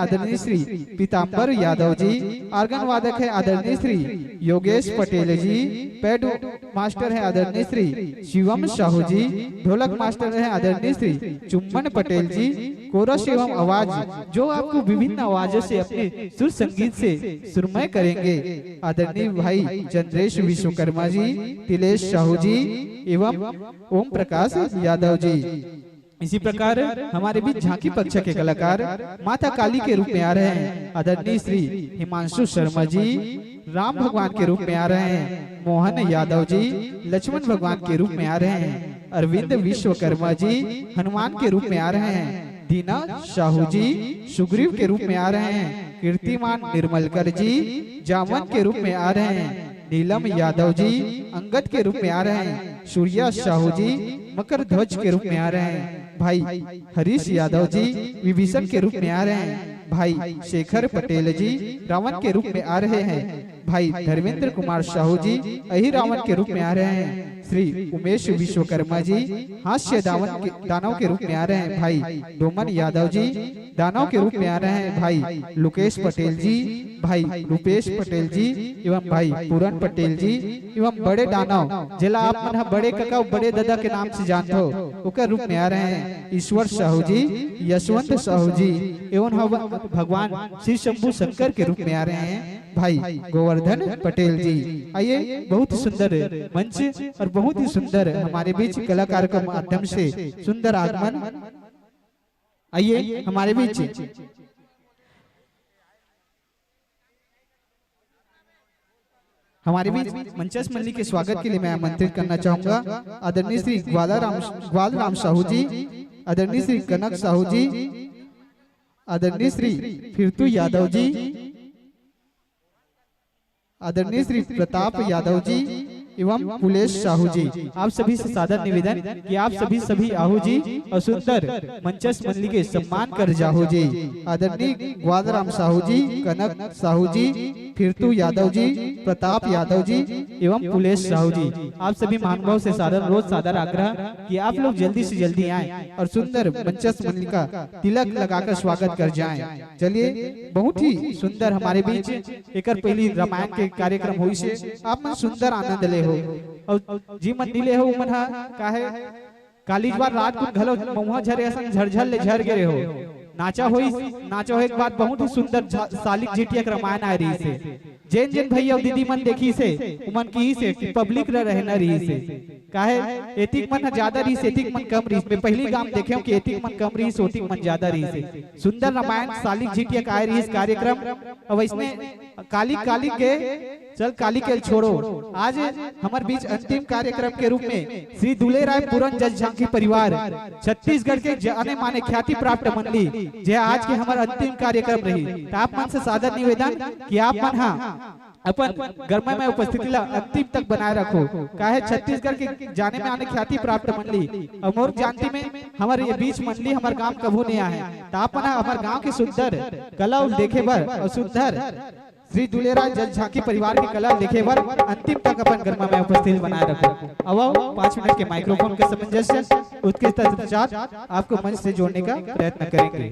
आदरणीय श्री पीताम्बर यादव जी। आर्गन वादक है आदरणीय श्री योगेश पटेल जी। पैड मास्टर है आदरणीय श्री शिवम साहू जी। ढोलक मास्टर है आदरणीय श्री चुम्बन पटेल जी। कोरस एवं आवाज जो आपको विभिन्न आवाजों से अपने सुर संगीत से सुरमय करेंगे आदरणीय भाई चंद्रेश विश्वकर्मा जी, तिलेश साहू जी एवं ओम प्रकाश यादव जी। इसी प्रकार हमारे बीच झांकी पक्ष के कलाकार माता काली के रूप में आ रहे हैं आदरणीय श्री हिमांशु शर्मा जी। राम भगवान के रूप में आ रहे हैं मोहन यादव जी। लक्ष्मण भगवान के रूप में आ रहे हैं अरविंद विश्वकर्मा जी। हनुमान के रूप में आ रहे हैं दीना साहू जी। सुग्रीव के रूप में आ रहे हैं कीर्तिमान निर्मलकर जी। जामन के रूप में आ रहे हैं नीलम यादव जी। अंगद के रूप में आ रहे हैं सूर्या साहू जी। मकर ध्वज के रूप में आ रहे हैं भाई हरीश यादव जी। विभीषण के रूप में आ रहे हैं भाई शेखर पटेल जी। रावण के रूप में आ रहे हैं भाई धर्मेंद्र कुमार साहू जी। अही रावण के रूप में आ रहे हैं श्री उमेश विश्वकर्मा जी। हास्य दानव के रूप में आ रहे हैं भाई डोमन यादव जी। दानव के रूप में आ रहे हैं भाई लोकेश पटेल जी, भाई रूपेश पटेल जी एवं भाई पूरन पटेल जी। एवं बड़े दानव जिला आप मन बड़े कका बड़े दादा के नाम से जानते हो उनके रूप में आ रहे हैं ईश्वर साहू जी, यशवंत साहू जी एवं भगवान श्री शंभू शंकर के रूप में आ रहे हैं भाई गोवर्धन पटेल जी। आइए बहुत सुंदर मंच और बहुत ही सुंदर हमारे बीच कलाकार के माध्यम से सुंदर आगमन। आइए हमारे बीच मंचस्थ मंडली के स्वागत के लिए मैं आमंत्रित करना चाहूंगा आदरणीय श्री ग्वाल राम साहू जी, आदरणीय श्री कनक साहू जी, आदरणीय श्री फिरतू यादव जी, आदरणीय श्री प्रताप यादव जी एवं पुलेश साहू जी। आप सभी से सादर निवेदन कि आप सभी आहू जी और सुंदर मंचस्थ मंडली के सम्मान कर जाहू जी। आदरणीय ग्वालराम साहू जी, कनक साहू जी, फिरतू यादव जी, प्रताप यादव जी एवं पुलेश साहू जी। आप सभी महानुभाव से सादर आग्रह कि आप लोग जल्दी से जल्दी आएं और सुंदर मंचस्थ मंडली का तिलक लगाकर स्वागत कर जाएं। चलिए बहुत ही सुंदर हमारे बीच एक पहली रामायण के कार्यक्रम हुई से आप मन सुंदर आनंद ले हो और जी मन दिले हो मन काहे कालीज बार रात को घलो महुआ झरे असन झरझर ले झर गिरे हो नाचा हो एक बात बहुत ही सुंदर सालिक जिटिया रामायण आ रही से जैन जैन भैया दीदी मन देखी से उमन की से कि पब्लिक रहे न रही से काहे एतिक मन ज्यादा रही से एतिक मन कम रही। मैं पहली गांव देखे हूं कि एतिक मन कम रही से ओतिक मन ज्यादा रही से। सुंदर रामायण सालिक जिटिया का रही इस कार्यक्रम अब इसमें काली के चल काली के छोड़ो। आज हमारे बीच अंतिम कार्यक्रम के रूप में श्री दुले राय पूरन जज झांकी परिवार छत्तीसगढ़ के जाने माने ख्याति प्राप्त मंडली जे आज के हमारा अंतिम कार्यक्रम रही। आप मन से सादर निवेदन कि आप मन हाँ अपन गर्मा में उपस्थिति ला अंतिम तक बनाए रखो। काहे छत्तीसगढ़ के जाने में आने ख्याति प्राप्त मंडली अमोर जानती में हमारे ये बीच मंडली हमारे गांव कभू नहीं आए। तो आप हमारे गांव के सुंदर कला देखे बर और सुंदर श्री दुलेराज जज झांकी परिवार की कला देखे बर अंतिम तक अपन गर्मा में उपस्थित बनाए रखो। अब 5 मिनट के माइक्रोफोन के सामंजस्य उसके तत्पश्चात आपको मंच से जोड़ने का प्रयत्न करेंगे।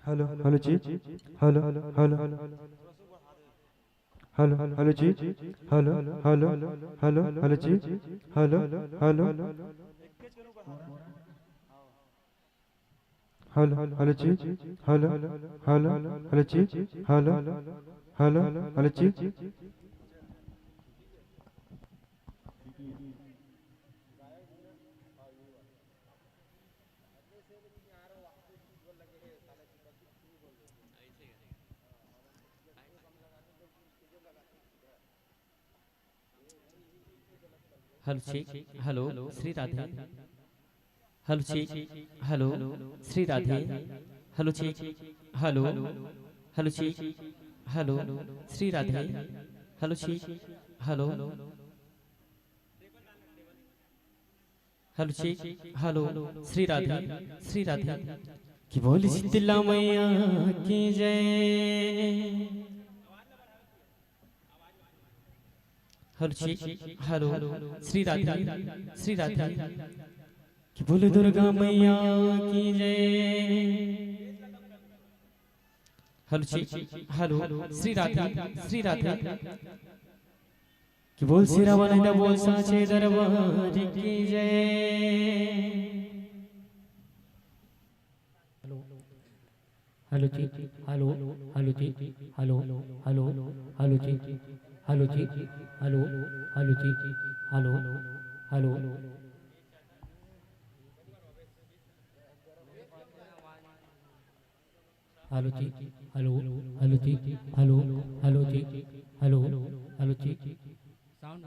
हेलो हेलो जी, हेलो हेलो हेलो हेलो जी, हेलो हेलो हेलो हेलो जी, हेलो हेलो हेलो हेलो जी, हेलो हेलो हेलो जी, हेलो हेलो हेलो जी। Hello check. Hello Shri Radhe. Hello check. Hello Shri Radhe. Hello check. Hello hello check. Hello Shri Radhe. Hello check. Hello hello check. Hello Shri Radhe. Shri Radhe की बोली शीतला मैया की जय। Hello check. Hello Shri Radhe. Shri Radhe कि बोले दुर्गा मैया की जय। Hello check. Hello Shri Radhe. Shri Radhe कि बोल सिरा वाले बोल साचे दरबार की जय। हेलो जी, हेलो हेलो जी, हेलो हेलो हेलो जी, हेलो जी, हेलो हेलो जी, हेलो हेलो हेलो जी, हेलो हेलो जी, हेलो हेलो जी, हेलो हेलो जी, साउंड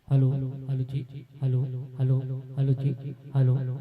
हेलो हेलो जी, हेलो हेलो हेलो जी, hello hello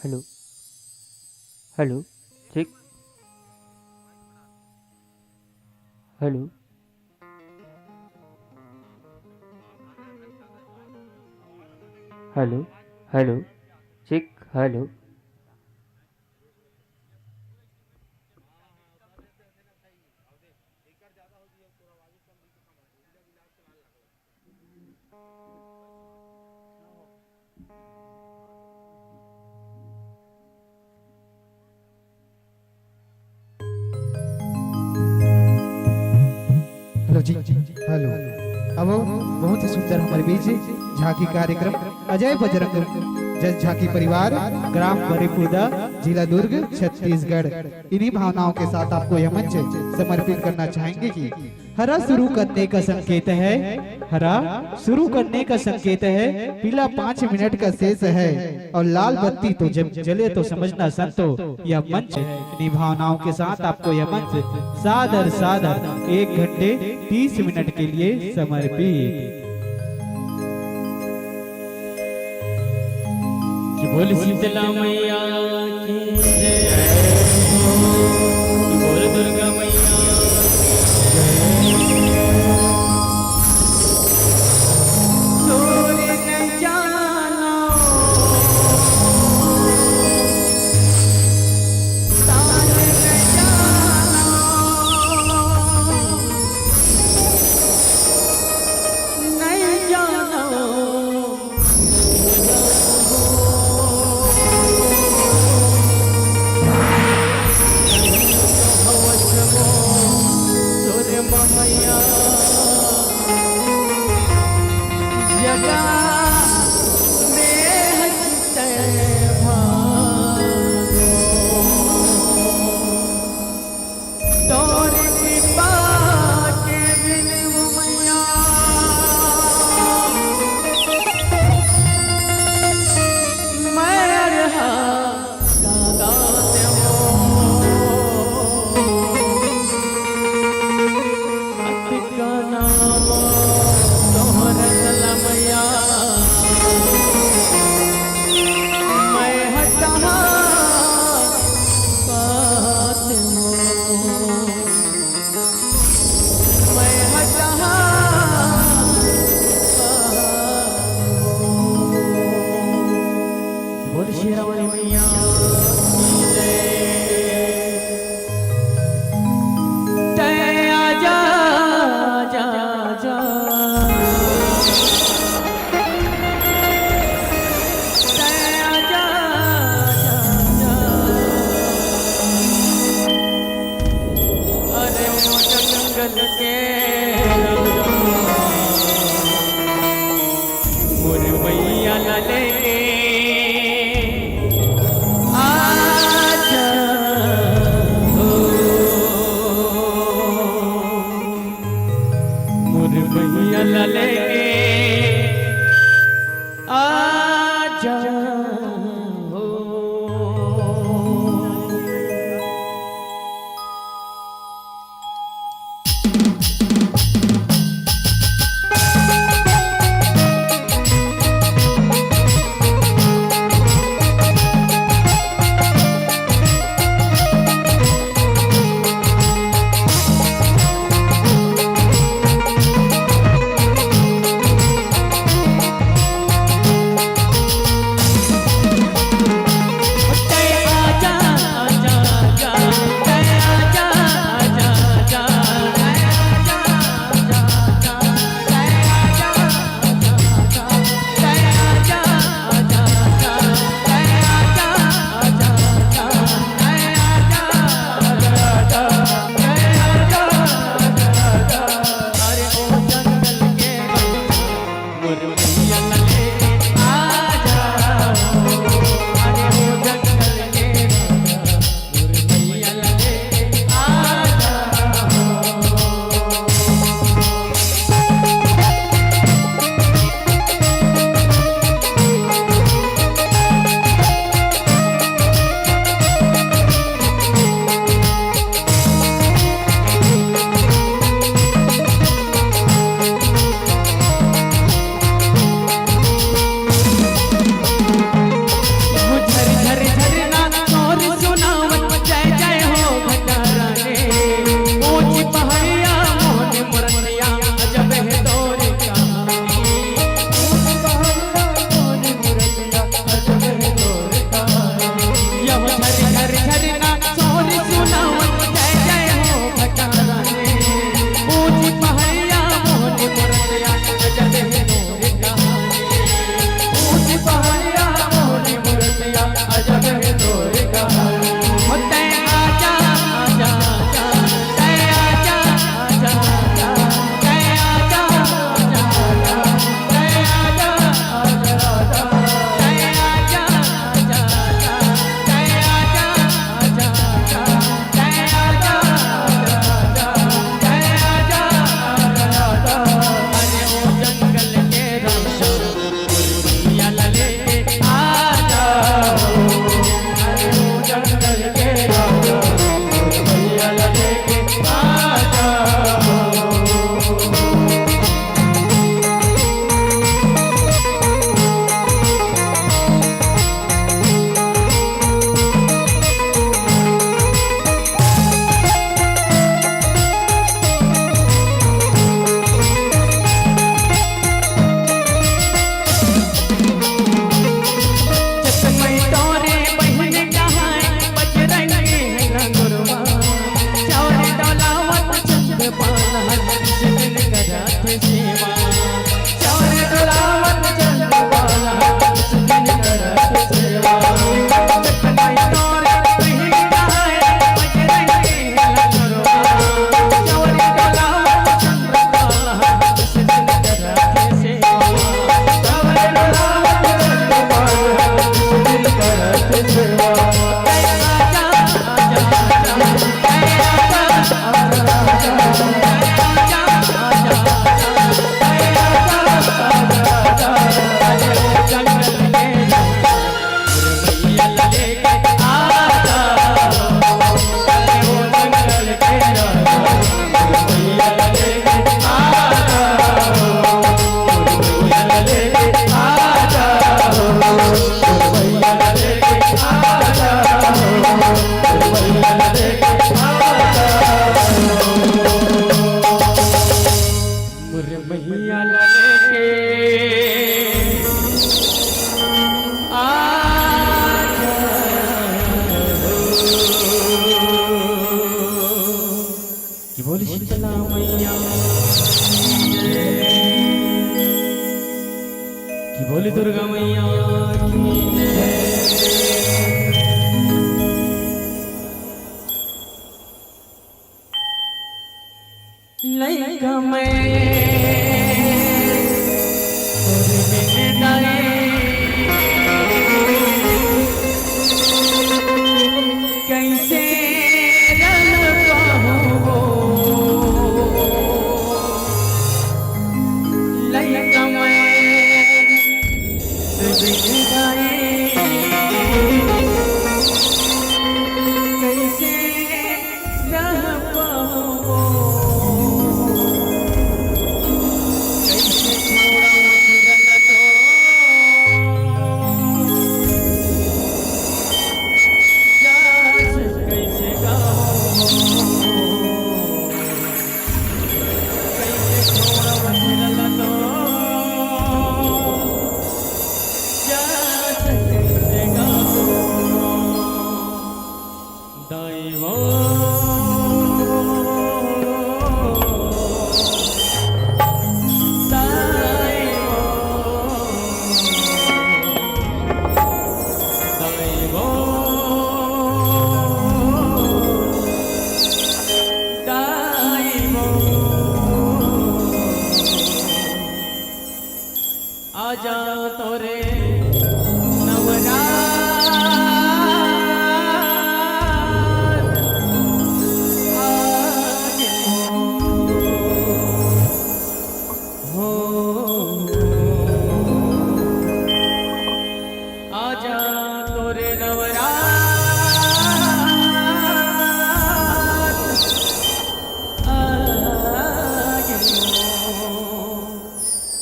hello hello check. Hello hello hello check. Hello hello जी, हेलो। अब बहुत ही सुंदर हमारे बीच झांकी कार्यक्रम अजय बजरंग जस झांकी परिवार, ग्राम बरीपुदा, जिला दुर्ग, छत्तीसगढ़, इन्हीं भावनाओं के साथ आपको यह मंच समर्पित करना चाहेंगे कि हरा शुरू करने का संकेत है। हरा शुरू करने का संकेत है, पीला 5 मिनट का शेष है और लाल बत्ती तो जब जले तो समझना संतो यह मंच इन्हीं भावनाओं के साथ आपको यह मंच सादर सादर 1 घंटे 30 मिनट के लिए समर्पित। कि बोल शीतला मैया की जय। कि बोल दुर्गा मैया सूर्य न जानो ताल न जानो नहीं जानो मैया जगा देह चित्त भागो तोरी कृपा के बिन मैया मैं रहा दाते हो अतिका नाम तोहर मैया मैं हटा पात हो मैं हटा बोल शेरावाली मैया की जय। तै आजा जा जा तै आजा जा जा अरे वो जंगल के मोर मैया लाले आजा हो मोर मैया लाले आजा हो। बोल शीतला मैया की बोल दुर्गा मैया की लइका मैं तोरे बिन दाए कैसे रन पाऊं लइका मैं तोरे बिन दाए कैसे रह पाऊं आजा तोरे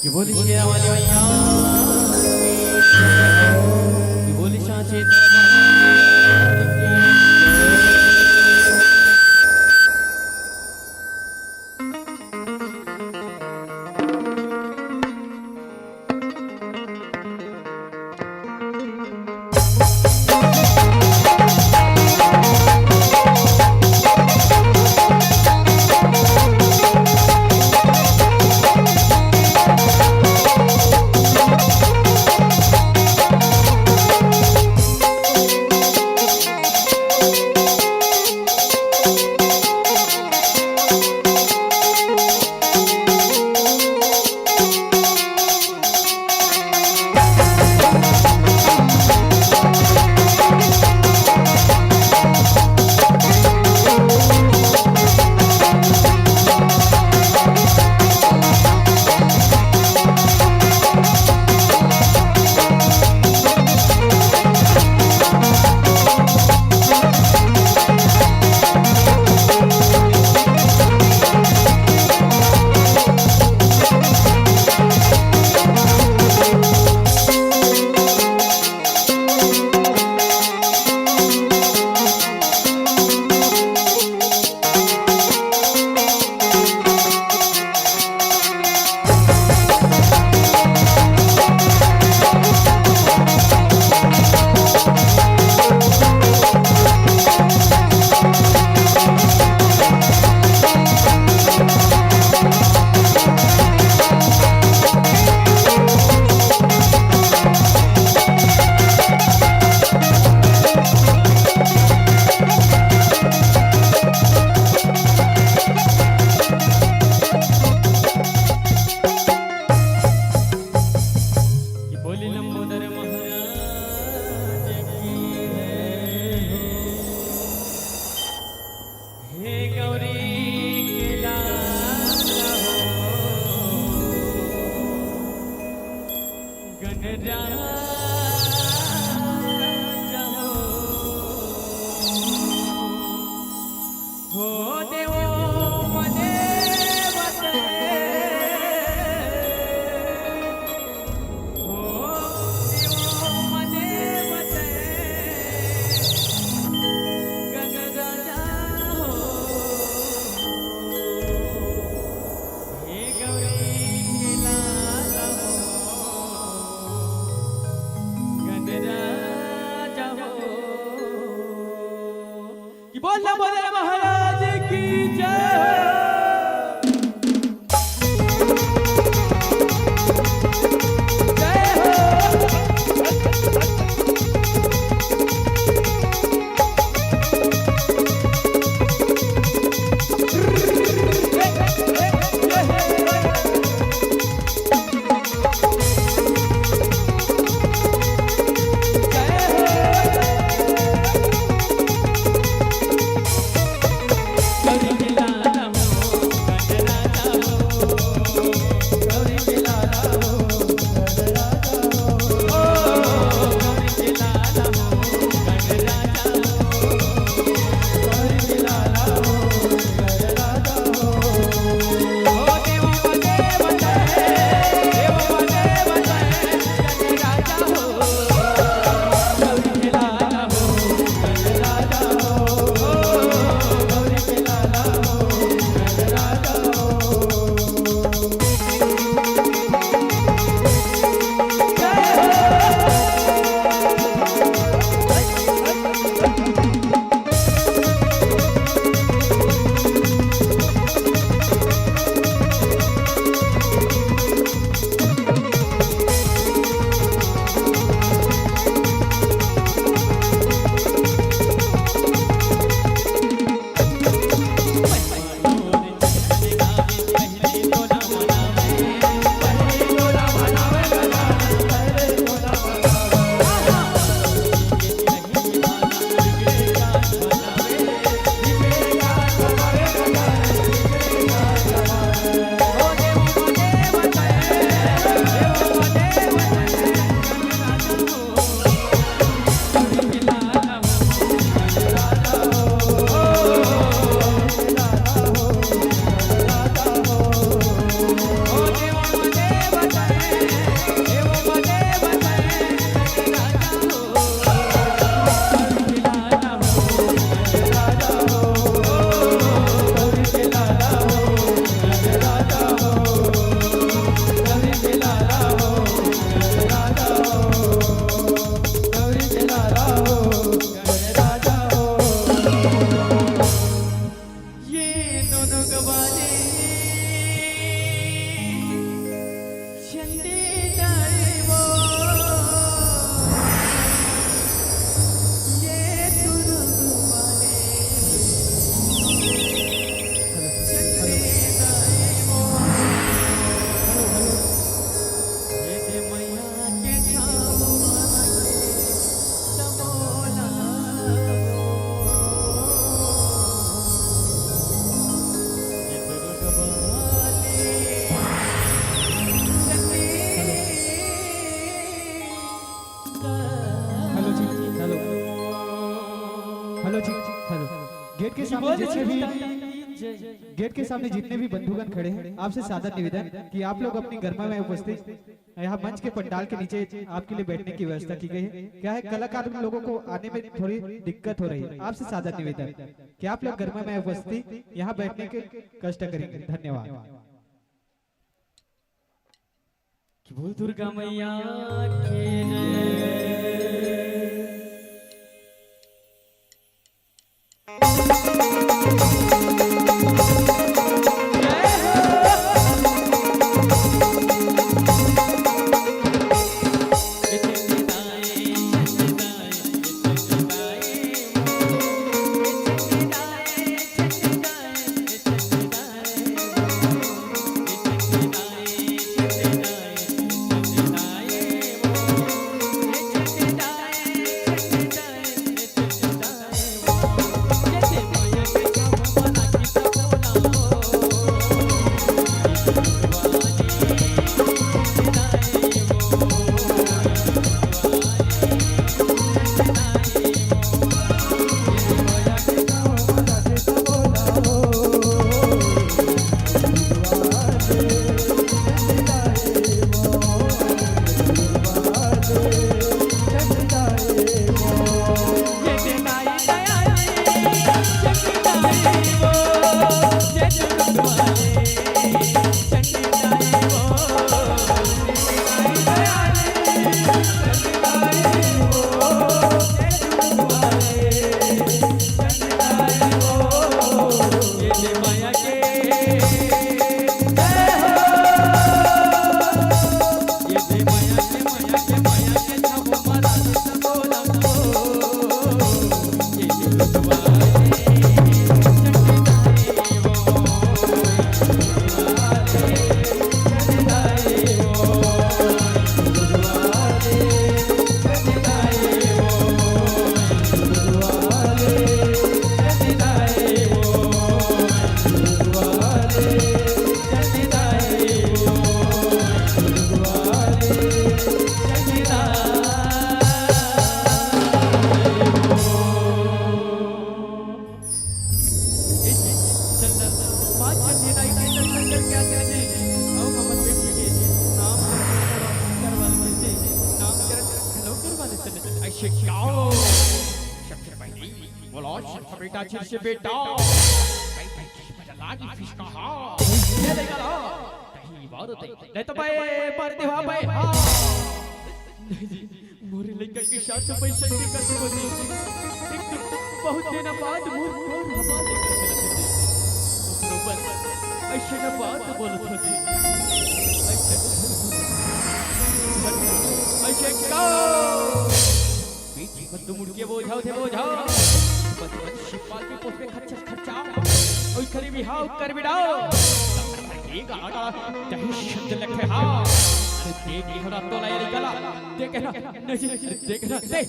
कि बोली शेरा वाली मैया कि बोली सांचे बोल महाराज की जय। दोनों गवाले चंदे जाए वो ये दोनों गवाले चंदे जाए वो ये दे मैया के छाव मांगे सबोला ये दोनों गवाले चंदे हेलो जी, हेलो हेलो जी, हेलो। गेट के सामने जितने भी गेट के सामने जितने भी बंधुगण खड़े हैं, आपसे सादर निवेदन कि आप लोग अपनी गर्मा में उपस्थित यहाँ मंच के पंडाल के नीचे आपके लिए बैठने की व्यवस्था की गई है। क्या है, कलाकार लोगों को आने में थोड़ी दिक्कत हो रही है, आपसे सादर निवेदन कि आप लोग गर्मा में उपस्थित यहाँ बैठने के कष्ट करेंगे। धन्यवाद। कि बोल दुर्गा मैया के जय। बेटा चिर से बेटा लागी फिश का हाँ ये लेगा लो कहीं बात होते नहीं तो भाई पर देवा भाई हाँ मोरे लेकर के साथ पैसे की कर बोली एक बहुत दिन बाद मोर हवा लेकर चले थे बस ऐसे ना बात बोलत थी ऐसे का बीच में मुड़ के बोझाओ थे बोझाओ शिपाल के पोस्ट में खर्चा ओई खरी भी हाउ कर बिडाओ ये गाड़ा दहशत लखे हां देख ये होना तो लाया निकला देख ना नहीं देख ना देख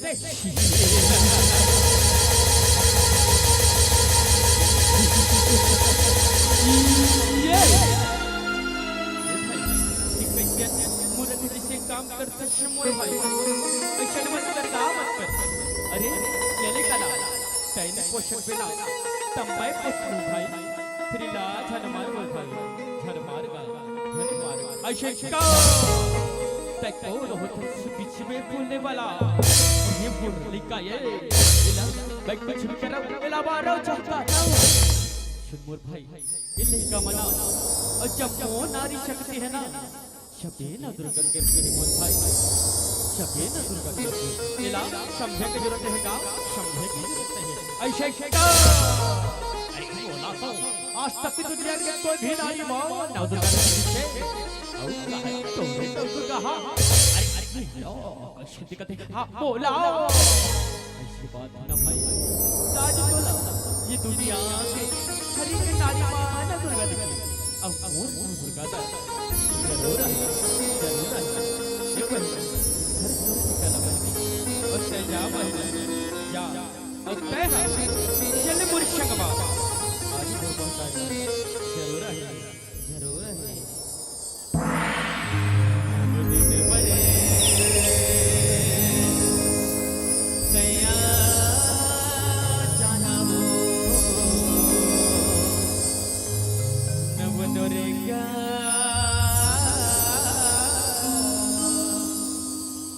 ये मुझे किसी काम करते शमोर भाई ऐसे मत कर मत कर अरे ये निकला तैने पोषक बिना तंबाई पोषण भाई त्रिला झनमार बोल भाई झनमार ऐसे का तको होत बीच में फूलने वाला ये मुरली का ये इला बैक कुछ भी करो इला बारो चाहता सुनमोर भाई इले का मना और जब वो नारी शक्ति है ना शब्दे ना दुर्गा के मेरे मोर भाई शब्दे ना दुर्गा के इला समझे की जरूरत है का समझे की जरूरत है ऐसे का अरे बोला तो आज तक की दुनिया के कोई भी नारी मां नव दुर्गा के पीछे औ कहा तो नव दुर्गा हां अरे लो शक्ति कहते हां बोला ऐसी बात ना भाई ताज बोला ये दुनिया के हर एक नारी मां नव दुर्गा देखी अब और नव दुर्गा का जरूर है एक बार हर दुर्गा लगा और तेजा भाई या और तय है चल मुर्शंगमा आज वो बहुत आया जरूर है दिन बड़े सया जाना हो नव दुर्गा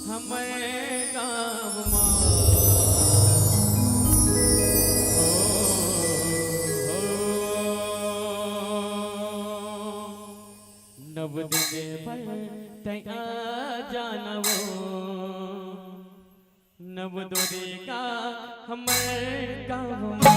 हमें गाँव माँ नव दिन पर तया जानवो नव दुर्गा हमर गाँव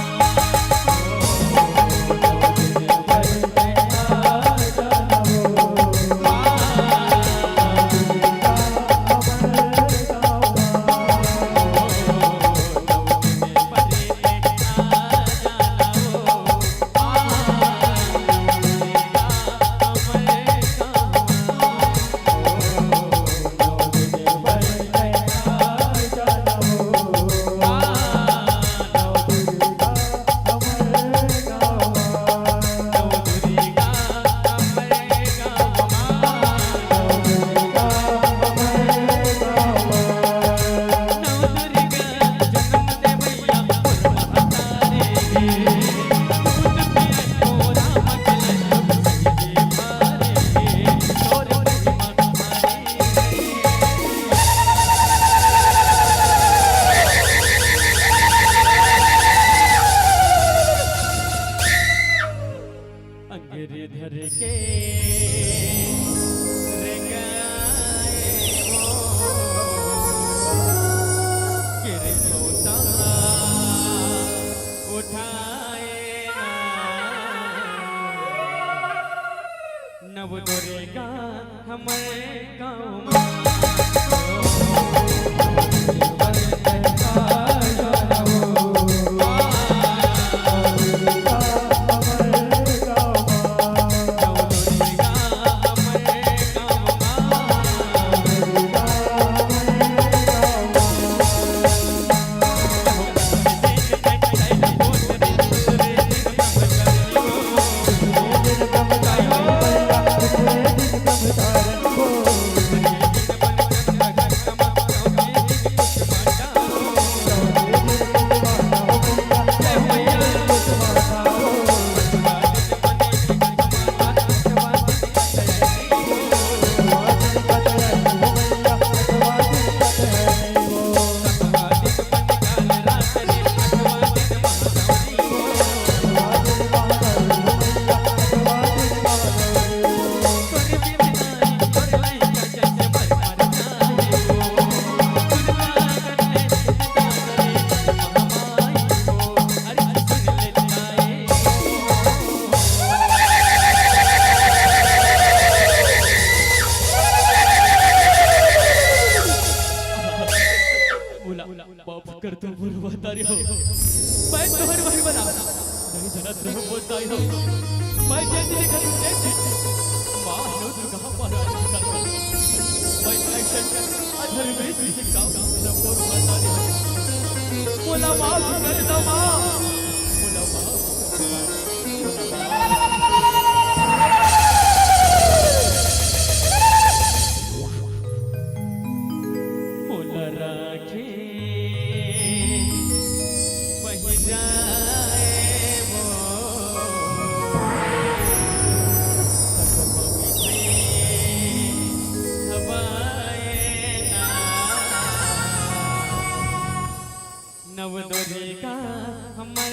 गिरधर के रेंगाए वो गिरधोता उठाए ना नव दुर्गा हमारे गाँव कर तो बुरवतारी हो मैं तोहर वही बना नहीं जना तो बोलताई हो मैं जे तेरे घर में मां नो तू कहां पर कर मैं ऐसा अधर में से गांव ना बुरवतारी हो बोला मां कर दो मां बोला मां बोला राखे नव दुर्गा हमारे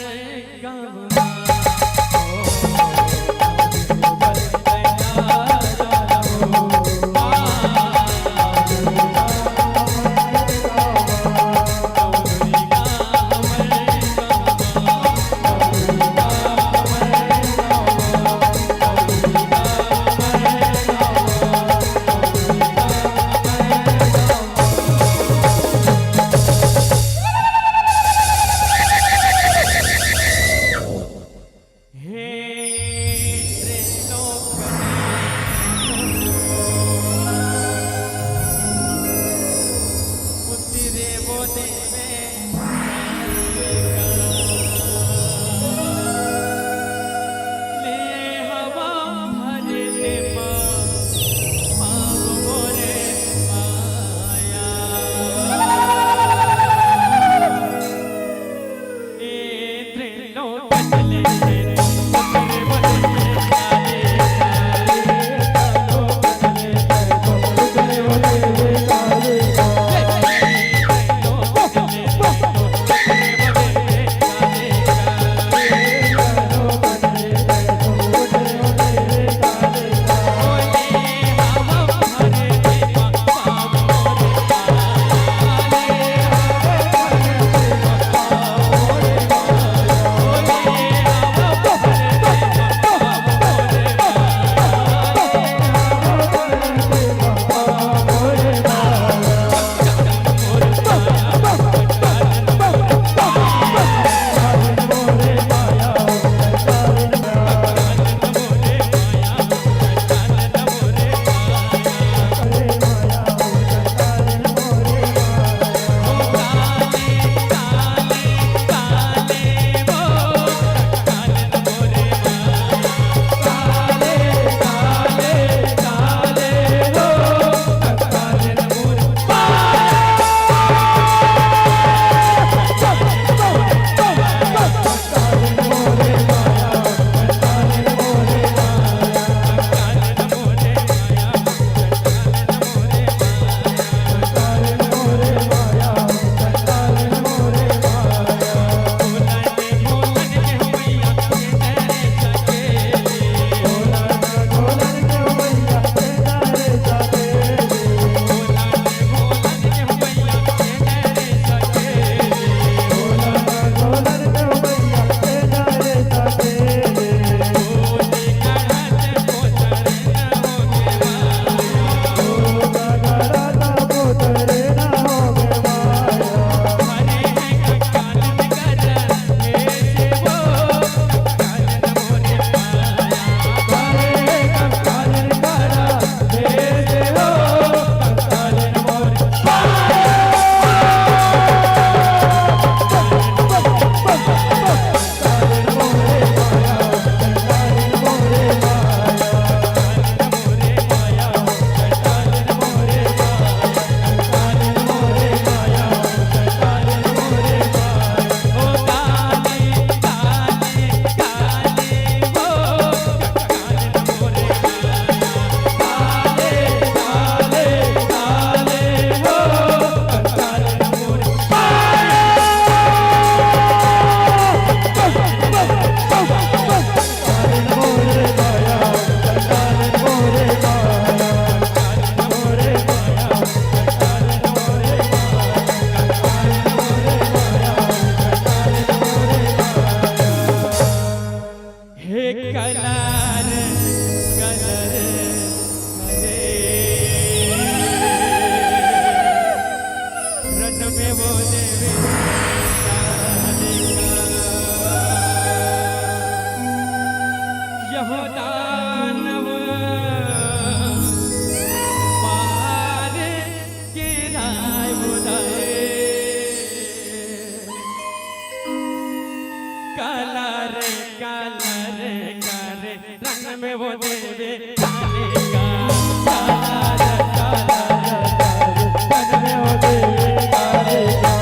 हे कलर कलर करे रन में वो देवे यह दानव पार के राय बुदाए कलर कलर करे रन में वो देवे कालेगा कलर कलर रन में वो देवे कालेगा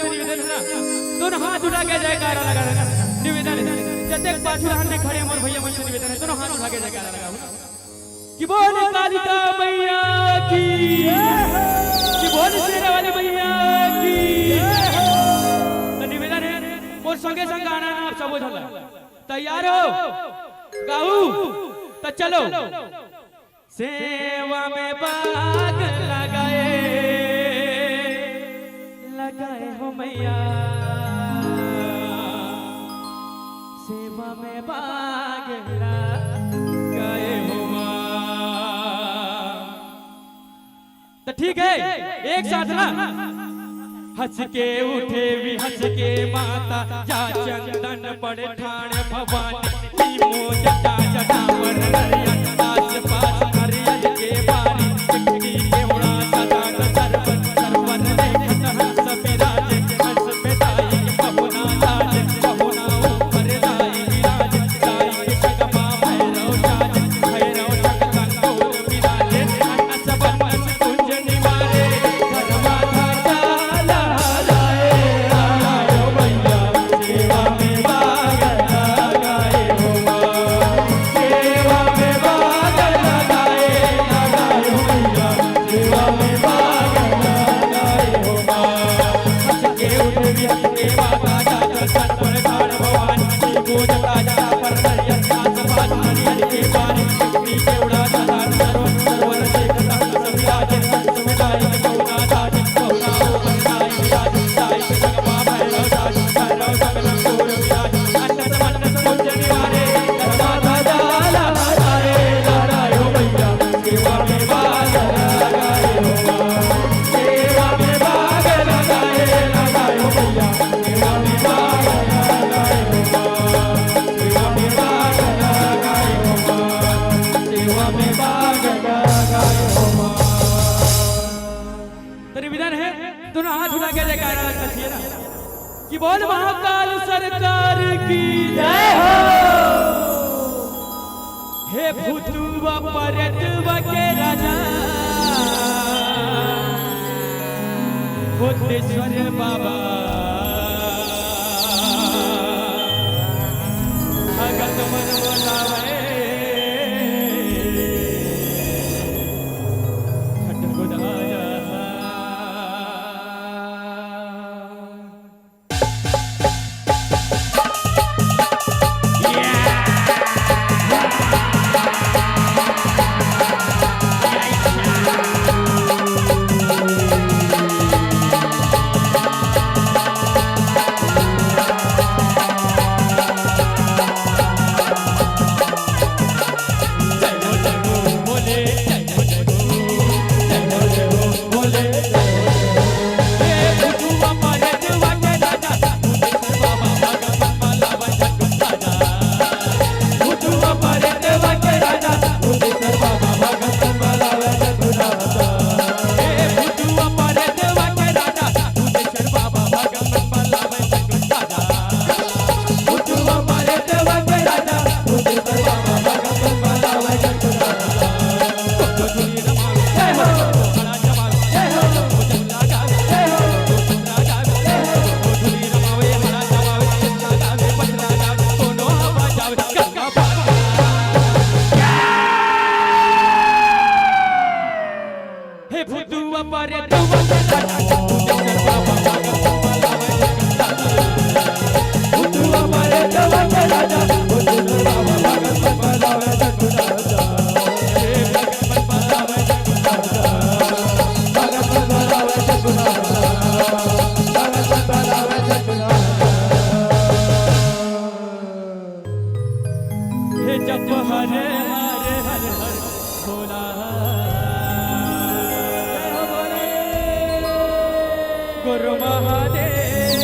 दोनों हाथ उठा के जयकारा लगा निवेदन है जतेक पाछू रहने खड़े मोर भैया मन से निवेदन है दोनों हाथ उठा के जयकारा लगा कि बोल कालिका मैया की कि बोल शेरा वाली मैया की तो निवेदन है मोर संगे संग गाना ना आप सब बोझला तैयार हो गाऊ तो चलो सेवा में बाग लगाए लगाए हो मैया सेवा में बाग लगाए हो तो ठीक है एक साथ ना हंस के उठे भी हंस के माता जा चंदन बड़े ठाणे भवानी जटा जटा पर नरिया आस पास नरिया के बारी चिट्ठी के उड़ा सदा सरवन सरवन देखत हंस विराज हंस बेदाई बहुना लाज बहुना ऊपर लाई विराज लाई के जगमा भैरव जाज भैरव जग कंगोर विराजे अनस बनस कुंज निवारे धर्मा धाजा लहराए आयो मैया सेवा में बाग लगाए हो सेवा में बाग लगाए लगाए हो मैया सेवा में बाग लगाए हो हंस के उठ भी हंस के माता जाता सत पर ठाण भवानी पूजता जटा पर नरिया आस पास नरिया के बारी चिट्ठी के उड़ा सदा सरवन सरवन देखत हंस विराज हंस बेदाई बहुना लाज बहुना ऊपर लाई विराज लाई के जगमा भैरव जाज भैरव जग कंगोर विराज अनस मनस कुंज निवारे धर्मा धाजा लहराए लहराए हो मैया सेवा में बाग लगाए हो सेवा में बाग लगाए लगाए हो मैया सेवा में बाग लगाए हो सेवा में बाग लगाए हो सेवा में बाग लगाए हो तो निवेदन है दोनों हाथ उठा के जयकारा लगना चाहिए ना कि बोल महाकाल सरकार की जय हो हे भूतवा परतवा के राजा भूतेश्वर बाबा भगत मन बोलावे खटक राजा हे जप हरे हरे हर हर भोला गुरु महादेव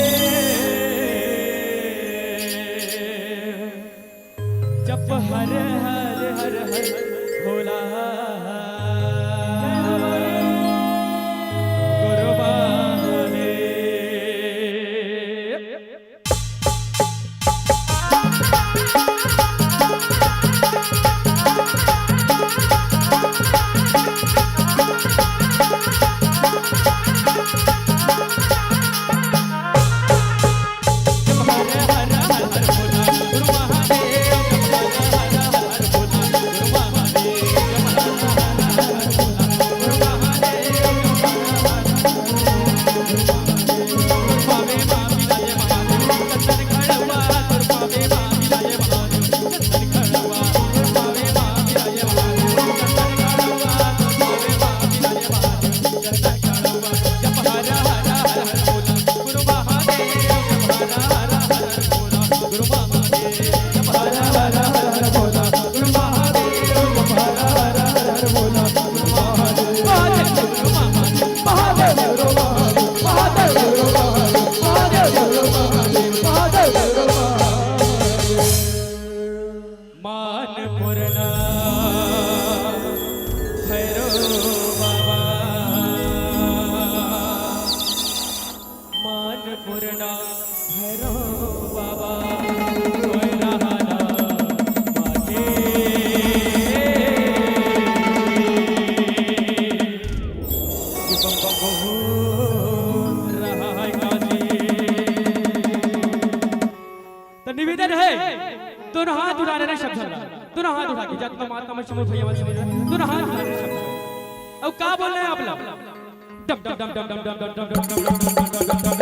जप हरे हरे हर हर भोला गुरु महादेव। तो निवेदन है दोनों हाथ उठा लेना शब्द दोनों हाथ उठा के जब माता में शंभू भैया दोनों हाथ उठा लेना शब्द अब क्या बोल रहे हैं आप लोग डम डम डम डम डम डम डम डम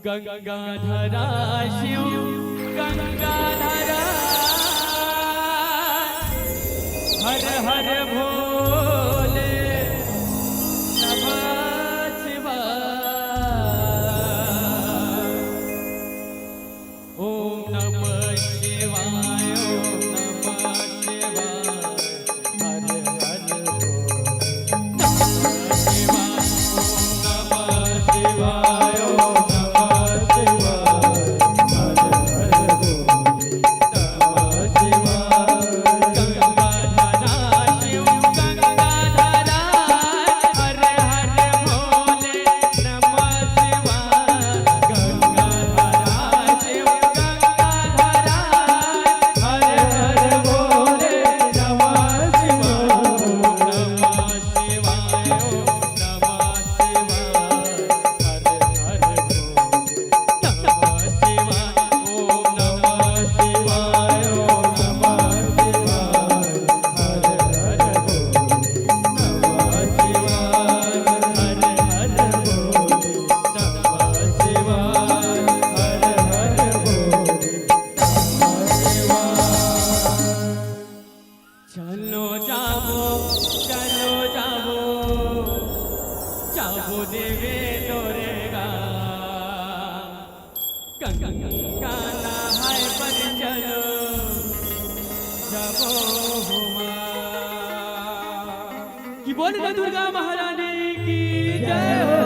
गंगाधरा शिव गंगाधरा हर हर भोले नमः शिवाय ओम नमः शिवाय ओम नमः शिवाय हर हर भोले नमः शिवाय ओम नमः शिवाय गंगाधरा शिव चलो जाबो चलो जाबो जाबो देवे दोरेगा गंगा नहाय पर चलो जाबो हुमा कि बोल ना दुर्गा महारानी की जय हो।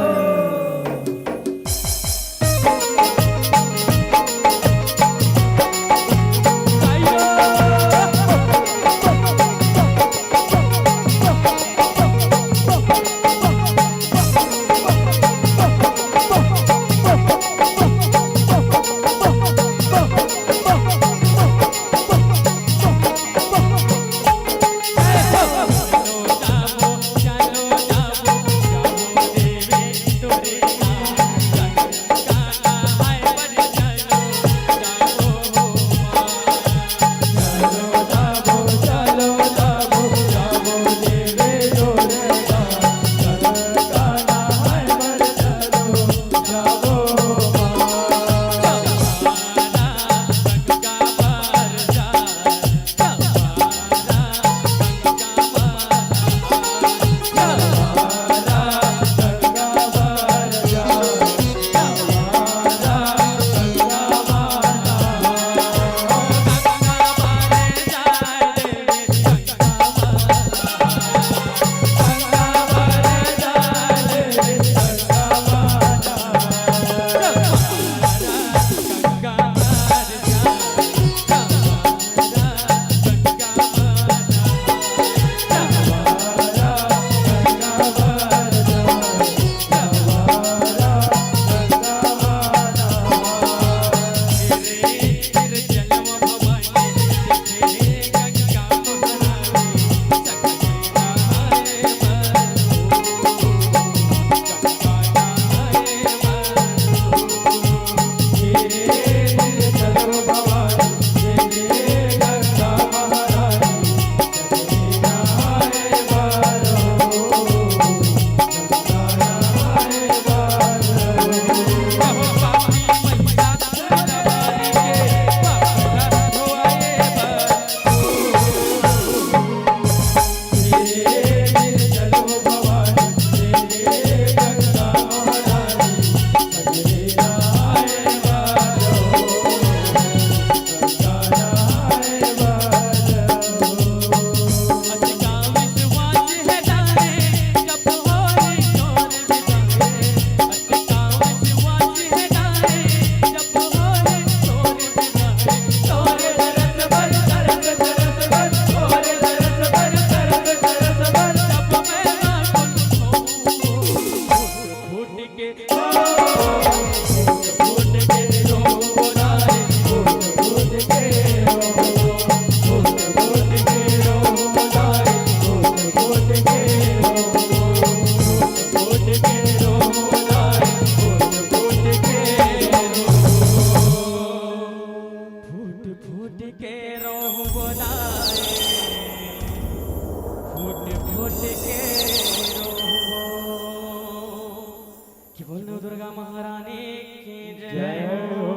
दुर्गा महारानी की जय हो।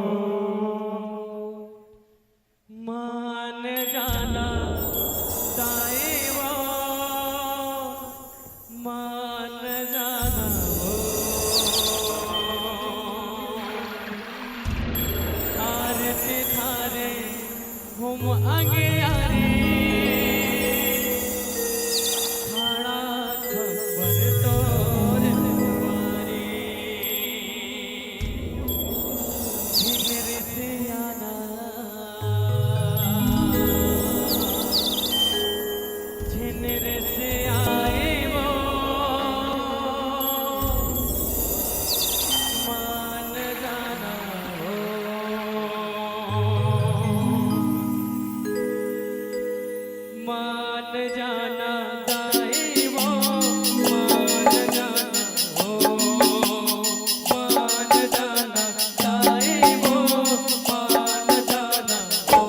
मान जाना दाएं वो मान जाना वो आरती थारे हम आगे आरे खाना खबर तोर तुम्हारी मेरे से आना मेरे से आए वो मान जाना हो मान जाना दाएं वो मान जाना हो मान जाना दाएं वो मान जाना हो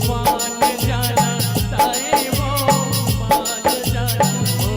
मान जाना दाएं वो मान जाना हो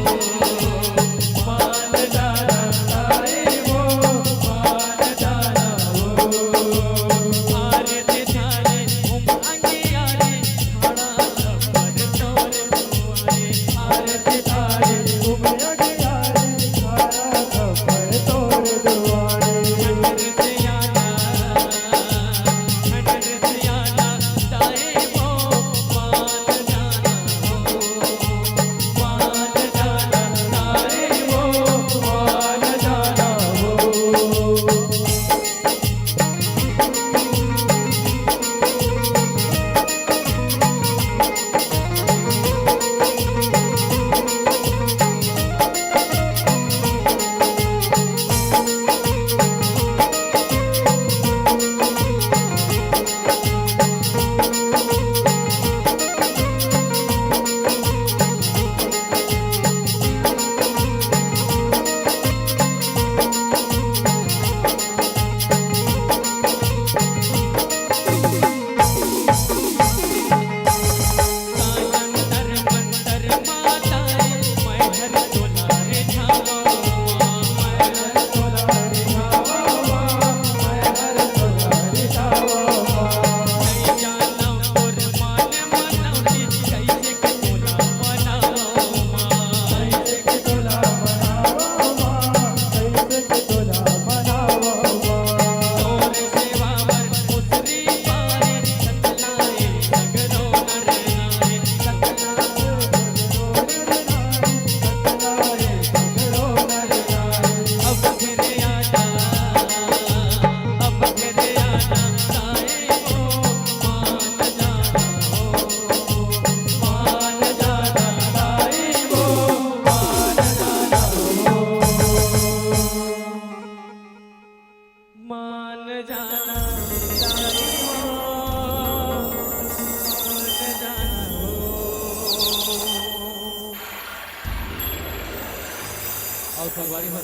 और संगवारी भर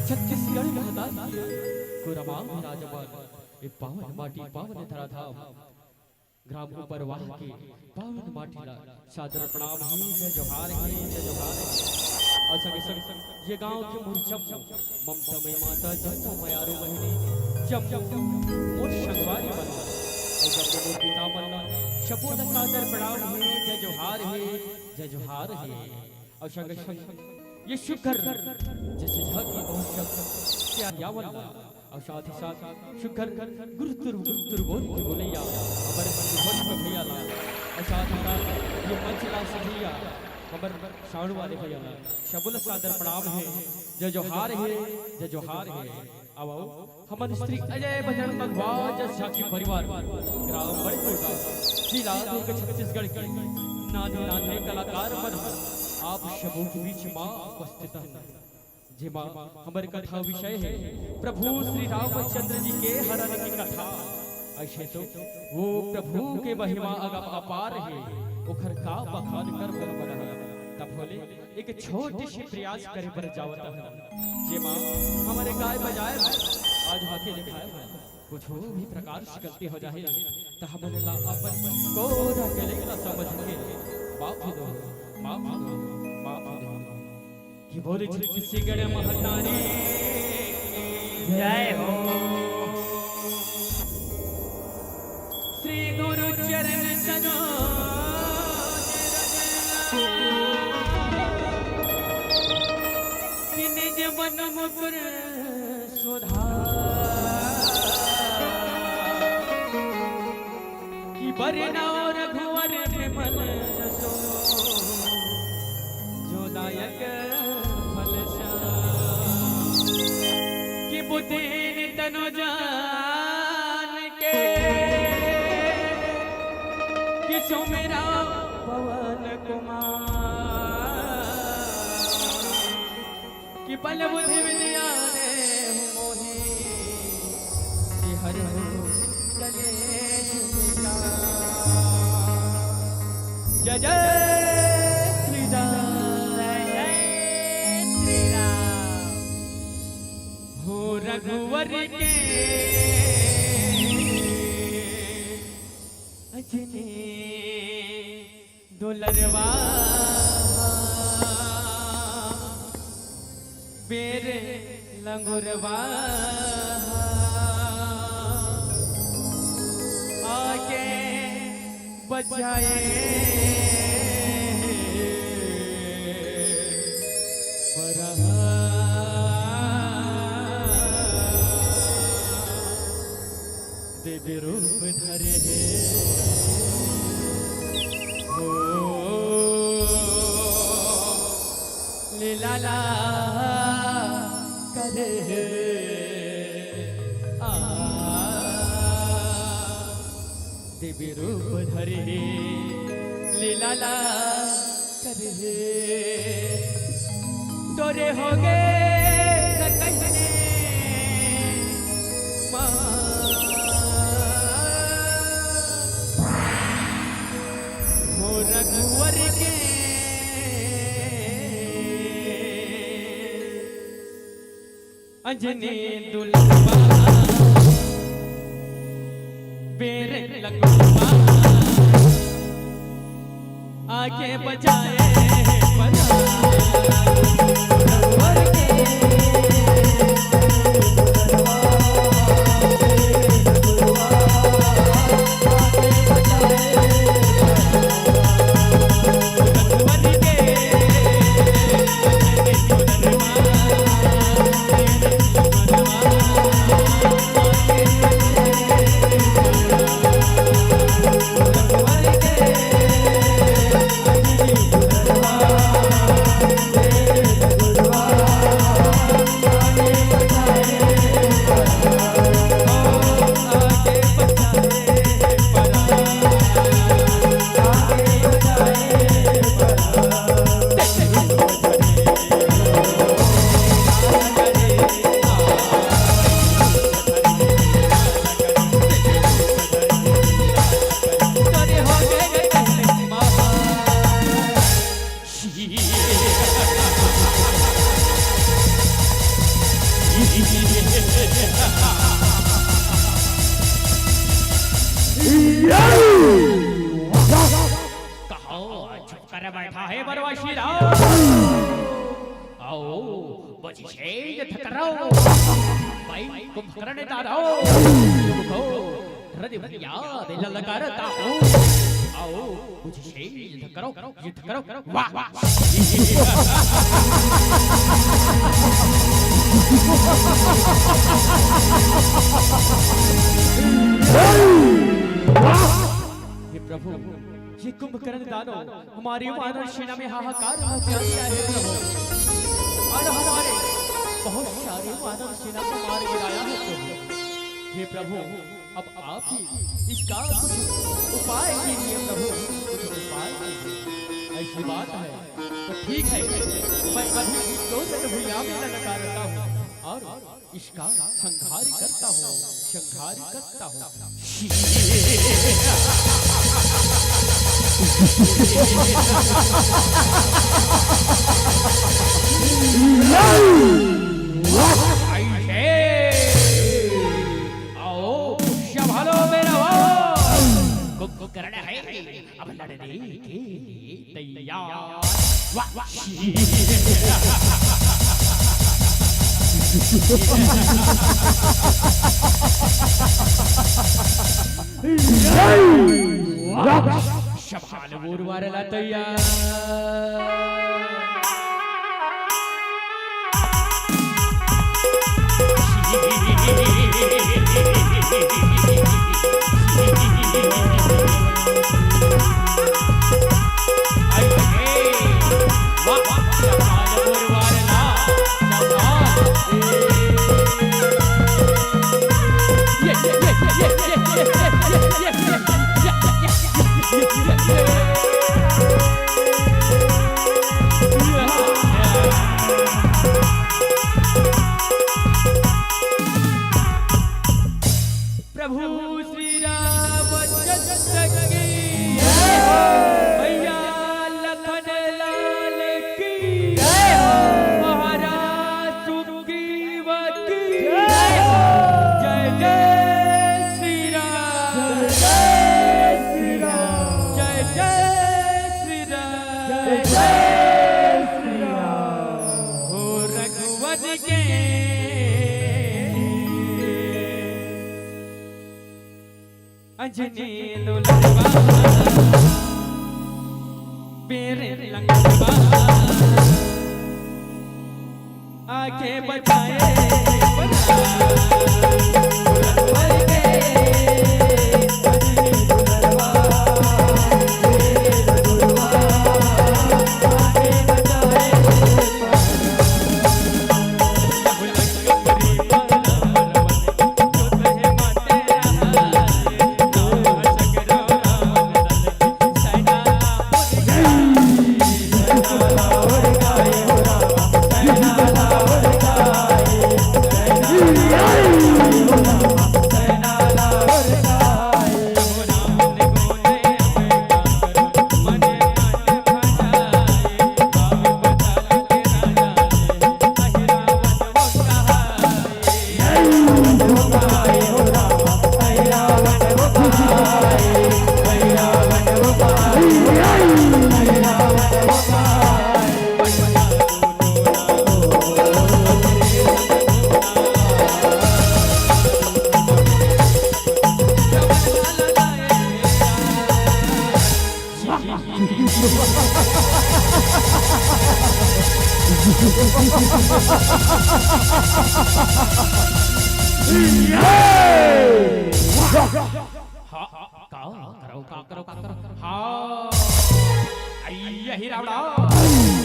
छत्तीसगढ़ कहता कुरमा राजमान ए पावन माटी पावन धराधाम ग्राम ऊपर वाह के पावन माटीला सादर प्रणाम है जय जोहार है जय जोहार है। और संगे संग ये गांव के मुरचम ममता में माता जन्म मयारो बहिनी जम जम मोर संगवारी बन और जब मोर पिता मन्ना शपोद सादर प्रणाम है जय जोहार है जय जोहार है। और संगे संग ये शुक्र जैसे झाकी बहुत शब्द क्या यावल और साथ ही साथ शुक्र गुरुतुर बोल के बोलैया हमारे मन में भैया ला और साथ ही साथ ये मंचला सजिया हमारे साउंड वाले भैया ला शबुल सादर प्रणाम है जय जोहार है जय जोहार है। अब आओ हमारे स्त्री अजय बजरंग भगवान जस झाकी परिवार ग्राम बड़कोटा जिला दुर्ग छत्तीसगढ़ के नाने नाने कलाकार बन आप शबों के बीच मां उपस्थित हैं। जी मां हमारे कथा विषय है प्रभु श्री रामचंद्र जी के हरण की कथा। ऐसे तो वो प्रभु के महिमा अगम अपार है उखर का बखान कर बन है तब बोले एक छोटी सी प्रयास करे पर जावता है। जी मां हमारे गाय बजाए आज हाथी दिखाए कुछ भी प्रकार से गलती हो जाए तो हमने ला अपन को रखेगा समझ के बाप दो माफ दो माफ दो कि बोले छत्तीसगढ़ महतारी जय हो श्री गुरु चरण सरोज निज मन मुकुर कि बरना रघुवर विमल जसो जो दायक फल कि बुद्धि तनु जान के कि सुमेरा पवन कुमार कि बल बुद्धि विद्या रे मोहि कि हर कलेश जय जय श्री राम जय श्री राम हो रघुवर के अजने दुलरवा बेर लंगुरवा आगे बजाए देवी रूप धरे हो लीला करे देवी रूप धरे लीला करे तोरे हो गए रघुवर के अंजनी दुल्हवा बेर लगवा आगे बजाए रघुवर के Hey कर बैठा है बनवासी राव। आओ बजिशे युद्ध करो भाई कुंभकर्ण दारो तुमको हृदय में याद ललकारता हूँ। आओ बजिशे युद्ध करो वाह वाह हे प्रभु ये कुंभकर्ण दानव हमारी मानव सेना में हाहाकार मचा दिया है प्रभु, और हमारे बहुत सारे मानव सेना को मार गिराया है प्रभु। हे प्रभु अब आप ही इसका कुछ उपाय कीजिए प्रभु, कुछ उपाय कीजिए। ऐसी बात है तो ठीक है, मैं अभी 2 दिन भूया में ललकारता हूँ और इसका संहार करता हूँ। आओ संभालो मेरा कुंभकर्ण है अब लड़ने के लिए तैयार। वाह वाह शभाल बोरवारला तैयार। प्रभु श्री रामचंद्र की भैया लखन लाल की महाराज सुग्रीव की जय जय श्री राम, जय श्री राम, जय जय श्री राम, जय जय श्री राम। हो रघुवर के अंजनी लुलवा मेरे लंगवा आगे बढ़ाए यही रावणा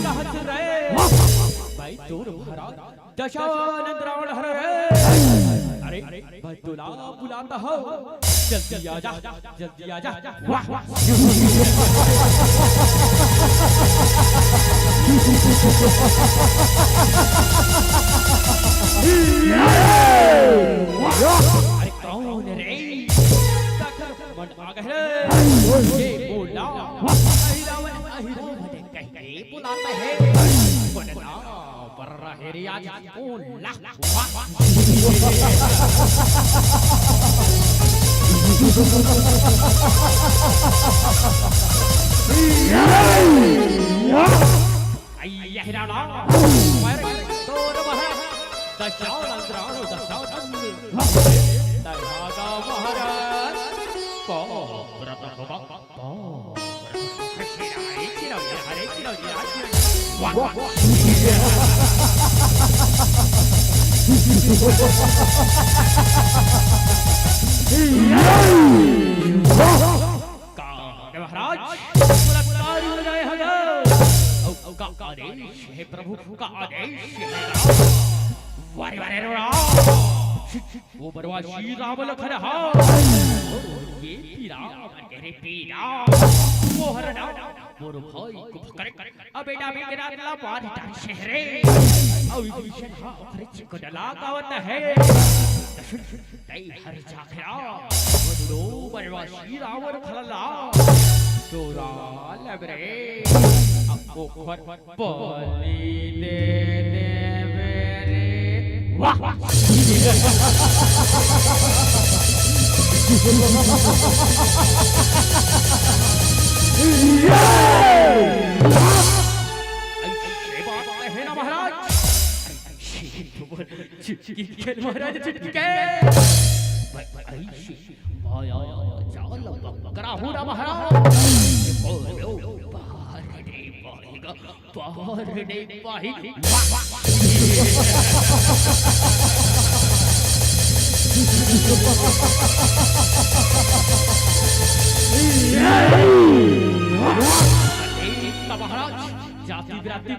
कहत रहे भाई तोर महाराज दशानंद रावण हर अरे भाई तुला बुलाता हो, जल्दी आजा जल्दी आजा। वाह वाह अरे कौन रे मन आ गए ये बोला कहीं बुलाता है बनना पर रहे रे आज बोला। अय्या हिराणा मेरे तोर वह दशावतार दयागा महाराज को व्रत होगा को चिराई हरे चिराई वाह महाराज बलात्कार हो जाए का आदेश है प्रभु का आदेश है वारे वारे वो बरवासी राम लखन हा ये पीरा तेरे पीरा वो हरना मोर भाई को पकड़ अब बेटा भी तेरा दिला बार तारी शहरे अब विभीषण हा खरे चिको डला गावत है तई हर जाखरा वो बरवासी राम लखला चोरा लबरे आपको खर बलि दे मेरे वाह ऐसे बात है ना महाराज खेल महाराज चुटकी के आया चाल बकरा हो ना महाराज बाहर नहीं पाएगा महाराज जाति विराति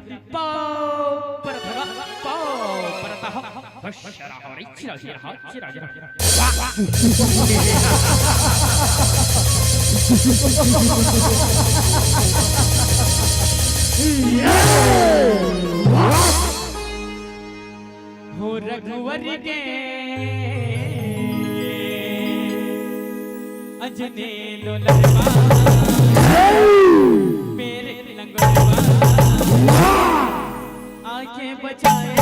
पर शरा हमारी चिरा चिरा हो रघुवर के अजने लोलवा मेरे लंगड़वा आंखें बचाए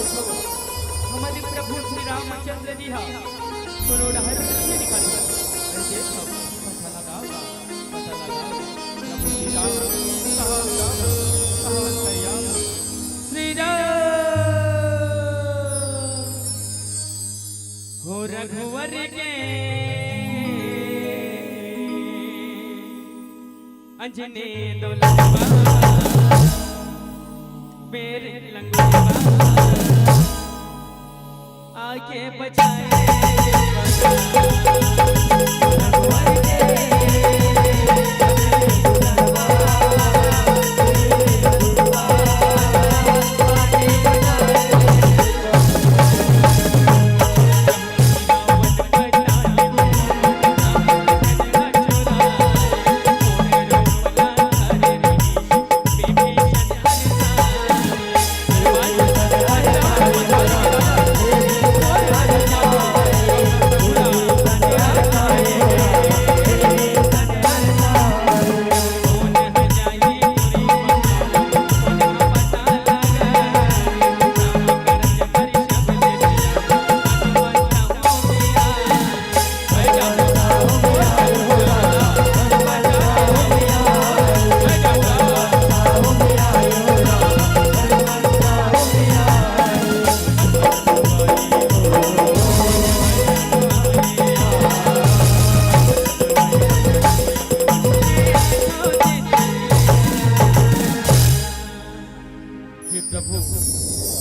हमारे प्रभु श्री रामचंद्र जी हा मनोड़ा हर से निकाल ऐसे सब पता लगा प्रभु श्री राम कहाँ सरिया श्री राम हो रघुवर के अंजने दौलतवा मेरे लंगड़वा आके बचाए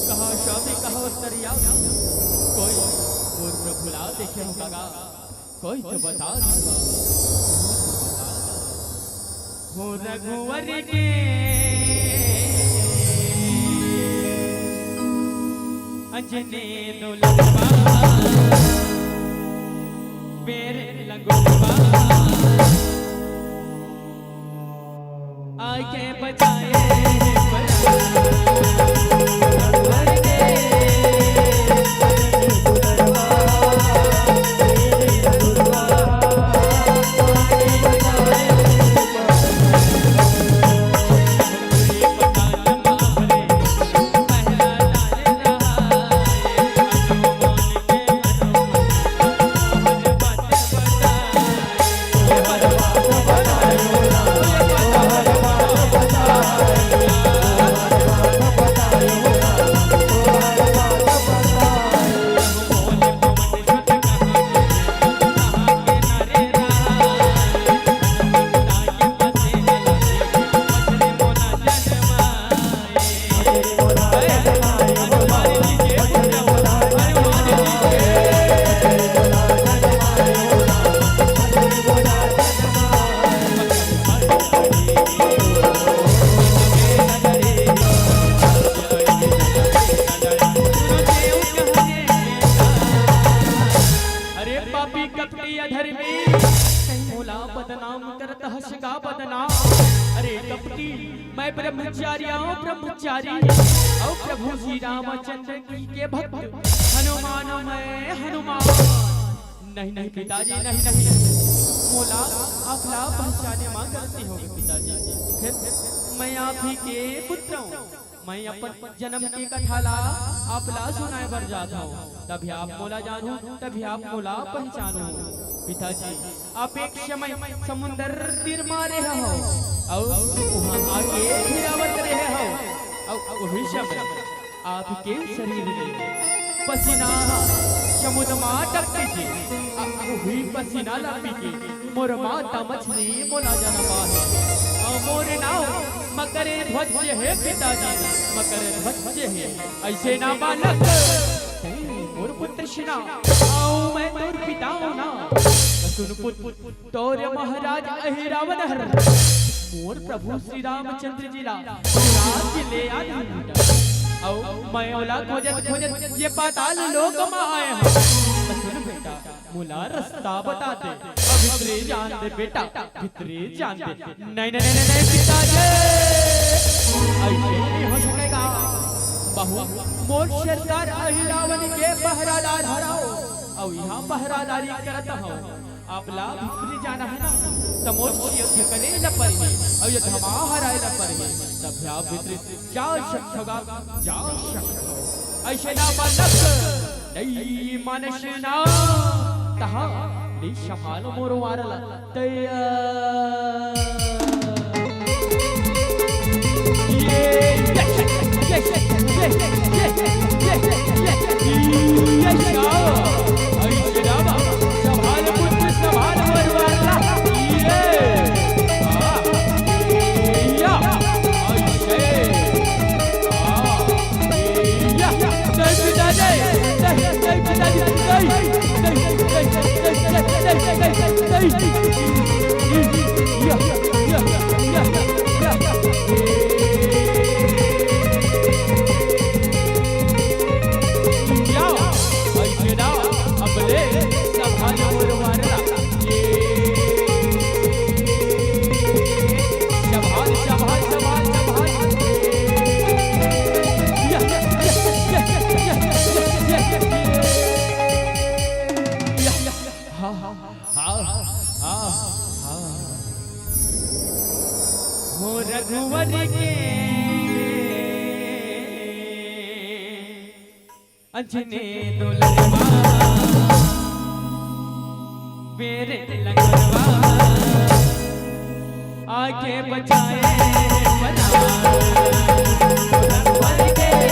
कहा शादी कहा उत्तरिया कोई मुझे भुला देखे होगा कोई तो बता दूंगा हो रघुवर के अंजने दुलवा मेरे लंगोटवा आके बचाए बदनाम करता हसगा बदनाम अरे कपटी मैं ब्रह्मचारी आओ ब्रह्मचारी और प्रभु श्री रामचंद्र की के भक्त हनुमान मैं हनुमान नहीं नहीं पिताजी नहीं नहीं मोला आप ला पहचाने मां करती होगी पिताजी फिर मैं आप ही के पुत्र हूँ मैं अपन जन्म की कथाला आप ला सुनाए बर जाता हूँ तभी आप मोला जानू तभी आप मोला पहचानू पिताजी आप एक समय समुंदर तीर मारे हो और वहां आके फिरावत रहे हो और वही समय आपके शरीर में पसीना समुद्र मां टपके जी वही पसीना लपी के मोर माता मछली मोला जनवा है मोर नाव मकर ध्वज है पिताजी मकर ध्वज है ऐसे ना बालक मोर पुत्र शिना आओ मैं तोर पिता हूं ना सुन पुत्र तोर महाराज अहिरावण हर मोर प्रभु श्री रामचंद्र जी ला राज ले आया औ मैं ओला खोजत खोजत ये पाताल लोक में आए हैं सुन बेटा मुला रास्ता बता दे भीतरे जान दे बेटा भीतरे जान दे नहीं नहीं नहीं नहीं पिताजी ऐसे नहीं हो सकेगा बहु मोर सरकार अहिरावण के पहरादार हराओ और यहाँ पहरादारी करता हो आप ला भीतरे जाना है ना समोच्च युद्ध करे न पड़े और ये धमा हराए न पड़े तब आप भीतरे जा सकोगा जा सकते ऐसे ना बालक नहीं मानस ना तहा नहीं संभालो मोर वारला तैयार रघुवर के अंजने दुलवा मेरे लगवा आगे बचाए रघुवर के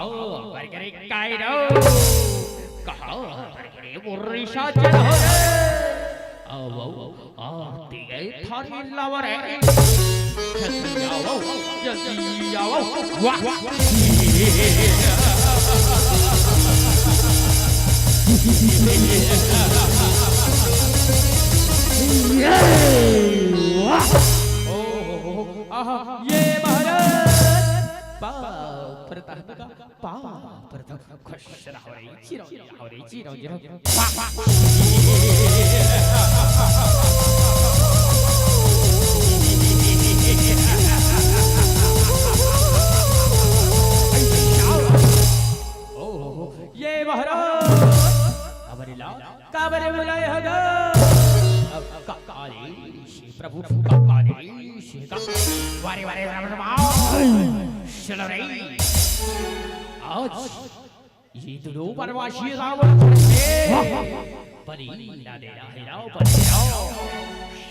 कहो बरगरे कायरो कहो बरगरे मुर्रिशा चलो रे आओ आती गई थारी लावर है जल्दी आओ जल्दी आओ वाह ये महाराज बाप प्रताप का बाप प्रताप खुश रहो रे चिरो ये महाराज काबरे बुलाए हगा अब काली प्रभु काली का वारे वारे चलो रे आज ये दुलो परवाशी रावण परी ला दे राव परी राव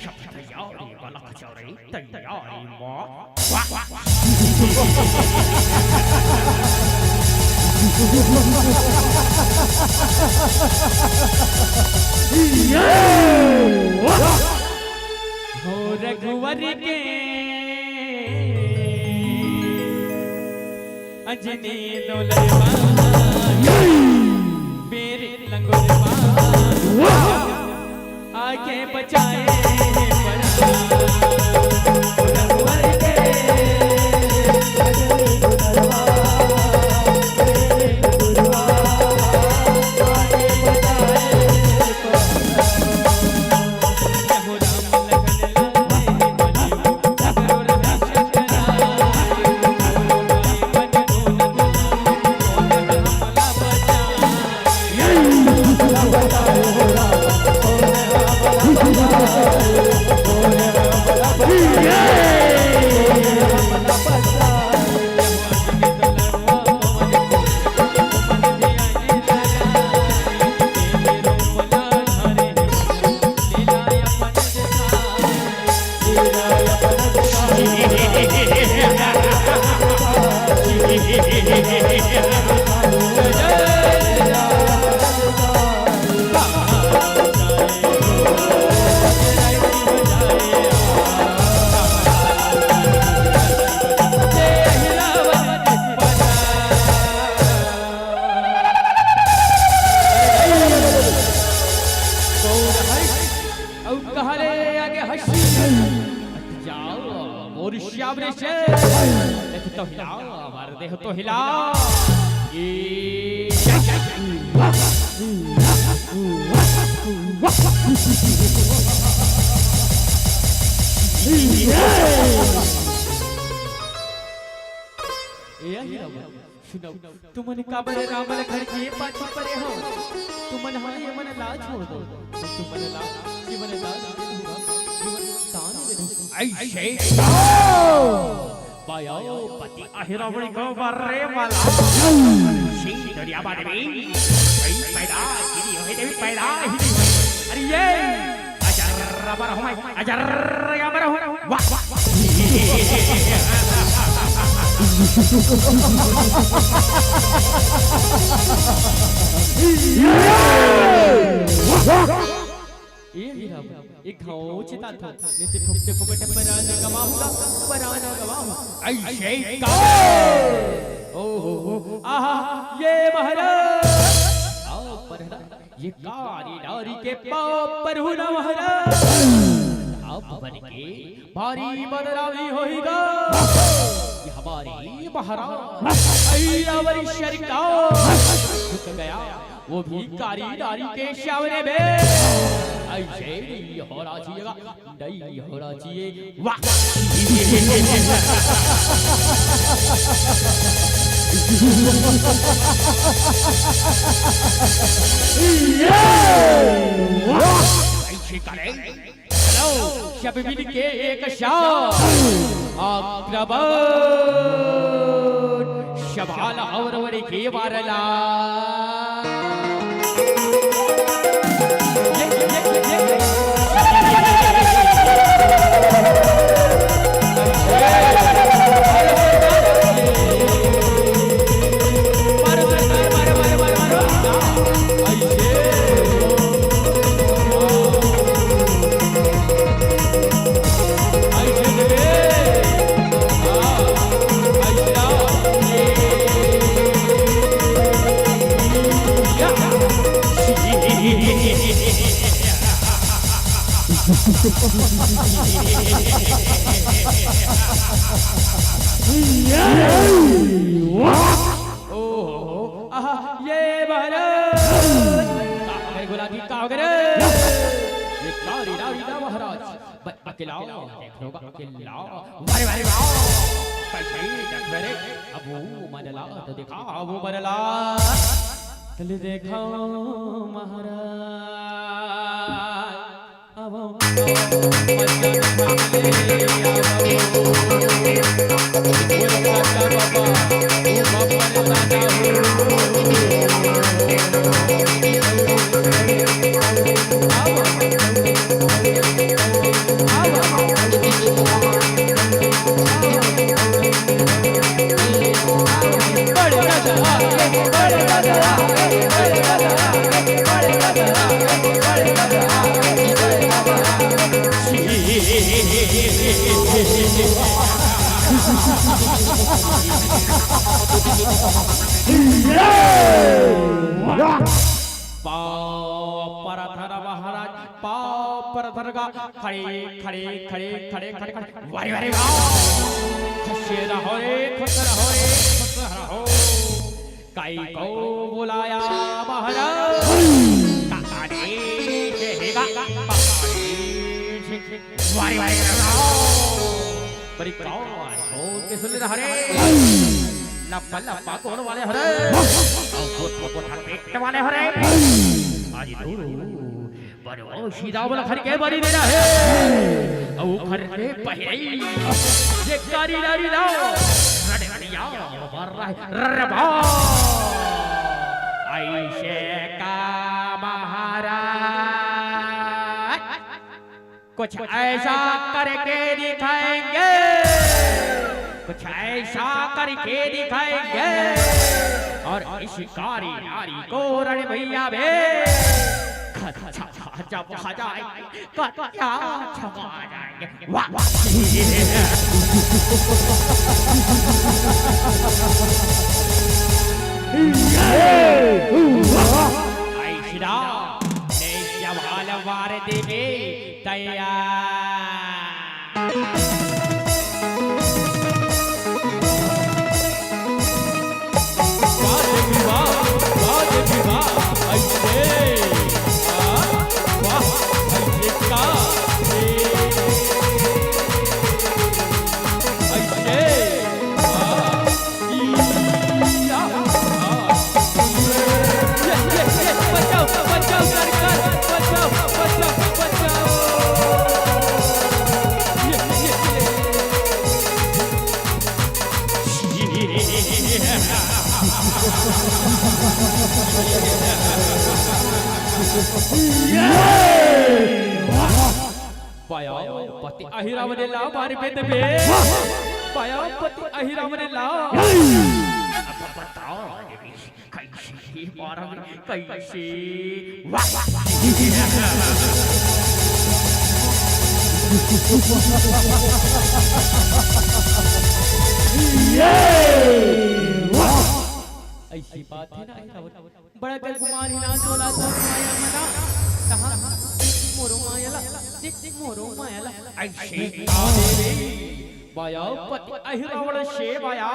शब्द यारी बलक चौरे तैयारी मां हो रघुवर के अजनी दुल्हन मेरे लंगोटवा आगे बचाए रघुवर के तो हिलाओ हमारे देह तो हिलाओ तुमने काबरे रामल घर के पाछे पड़े हो तुमने हाय मन ला छोड़ दो तुमने ला जीवन ला जीवन दान दे दो ऐसे बायो पति अहिरावणी को बर्रे वाला शी दरिया बारे में पैदा हिरी होए देवी पैदा हिरी अरे ये अजर बार हो मैं अजर या बार हो वाह ये हीरा एक खाओ चिता था नीचे ठोकते फुकटे पराना गवाऊंगा पराना गवाऊं ऐसे का ओ आहा ये महाराज आओ परहरा ये कारी नारी के पाप पर हूं ना महाराज आप बन के भारी बदरावी होएगा ये हमारी महाराज ऐरावरी शरीका झुक गया वो भी कारी नारी के सामने में ऐसे नहीं होना चाहिएगा नहीं होना चाहिए वाह ऐसे करें चलो शबीर के एक शाह आक्रमण शबाला और वरी के वारला ओहो आहा ये महाराज कागरे गुलाबी कागरे ये काली रावीदा महाराज अकेला देखोगा अकेला वारे वारे वाह कैसे देख मेरे अबू मनला तो देखा अबू मनला चले देखो महाराज अब खड़े खड़े खड़े खड़े खड़े खड़े वारे वारे वाह खुश रहो रे खुश रहो रे खुश रहो काई को बुलाया महाराज काकाने कहेगा वारे वारे रहो बड़ी कौन हो के सुन रहा रे लप्पा लप्पा कौन वाले हरे और को पेट वाले हरे आज दूर बड़ो सीधा वाला खर के बारी देना है औ खर रे पहिरे ये कारी नारी लाओ रड़े रड़िया मार रहा है रबा ऐसे का महाराज कुछ ऐसा करके दिखाएंगे कुछ ऐसा करके दिखाएंगे और इस कारी नारी को रण भैया भे जब खा जाएंगे क्या छपा जाएंगे वाह ऐशिरा देश भाल वार देवे तैयार पाया पति अहिरावने ला मारे बेद बे पाया पति अहिरावने ला अब बताओ कैसे मारा कैसे वाह ऐसी बात है ना बड़ा कल कुमार ही ना चोला तो माया मना कहां मोरो मायाला देख मोरो मायाला ऐसे देवी बाया पति अहिरावण शे बाया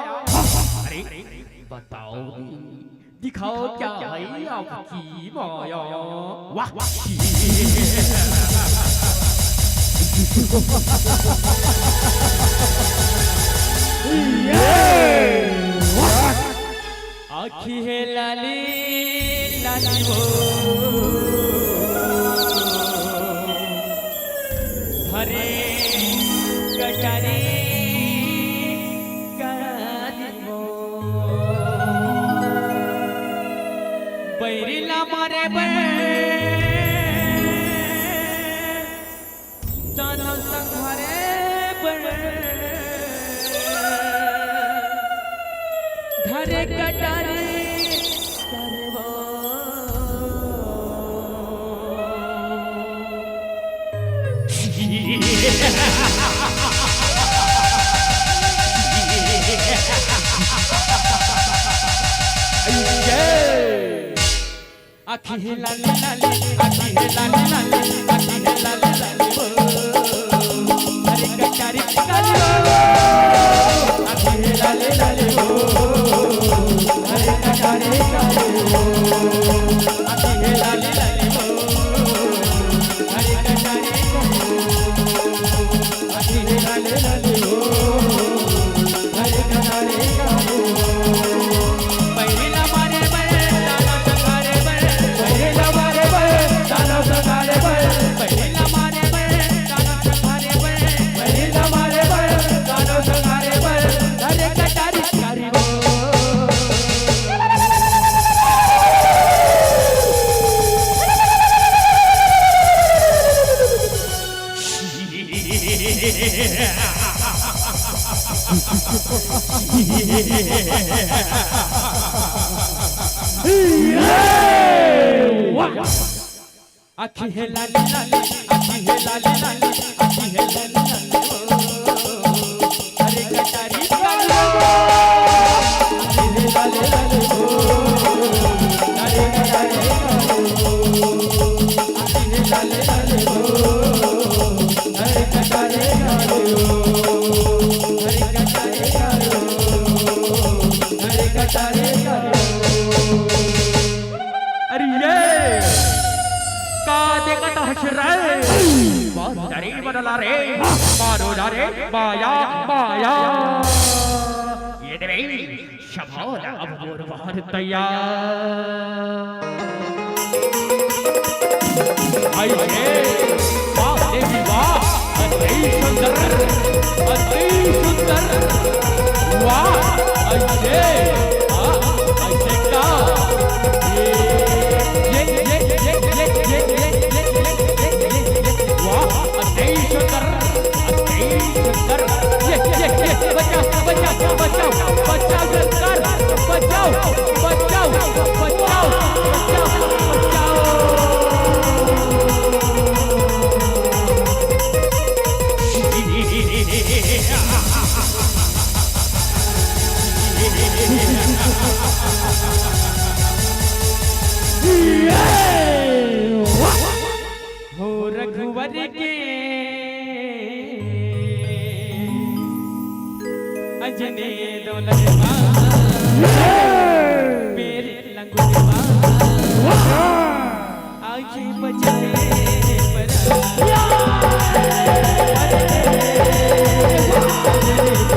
अरे बताओ दिखाओ क्या है आपकी माया वाह आखी है लाली लाली वो हरे कटारी काली वो बैरिला मारे बे जानो संघारे बड़े धरे कटारी करवो आखी है लाली लाली आखी है लाली लाली आखी है लाली लाली कटारी काली हो आखी है लाले लाले हो हरे कटारी काली हो आखी है लाले लाले हो हरे कटारी काली हो आखी है लाले लाले हो हरे कटारी काली हो पहिला मारे बळे ताना सकारे बळे पहिला मारे बळे ताना सकारे बळे पहिला मारे बळे ताना सकारे बळे पहिला मारे बळे ताना सकारे बळे हरे कटारी काली हो आखी है लाली लाली आखी है लाली लाली आखी है लाली लाली हो हरे कटारी काली हो आखी है लाली लाली हो हरे कटारी काली हो आखी है लाली लाली हो हरे कटारी काली हो हरे कटारी काली हो हरे कटारी काली हो अरे ये का देखत हशराए बारी बदला रे मारो रे माया माया ये देवी शमोला अब मोर बाहर तैयार आई है वाह देवी वाह अति सुंदर वाह ऐसे ऐसे का हो रघुवर के अजने दौलत मेरे लंगुआ आज बचने पर देवी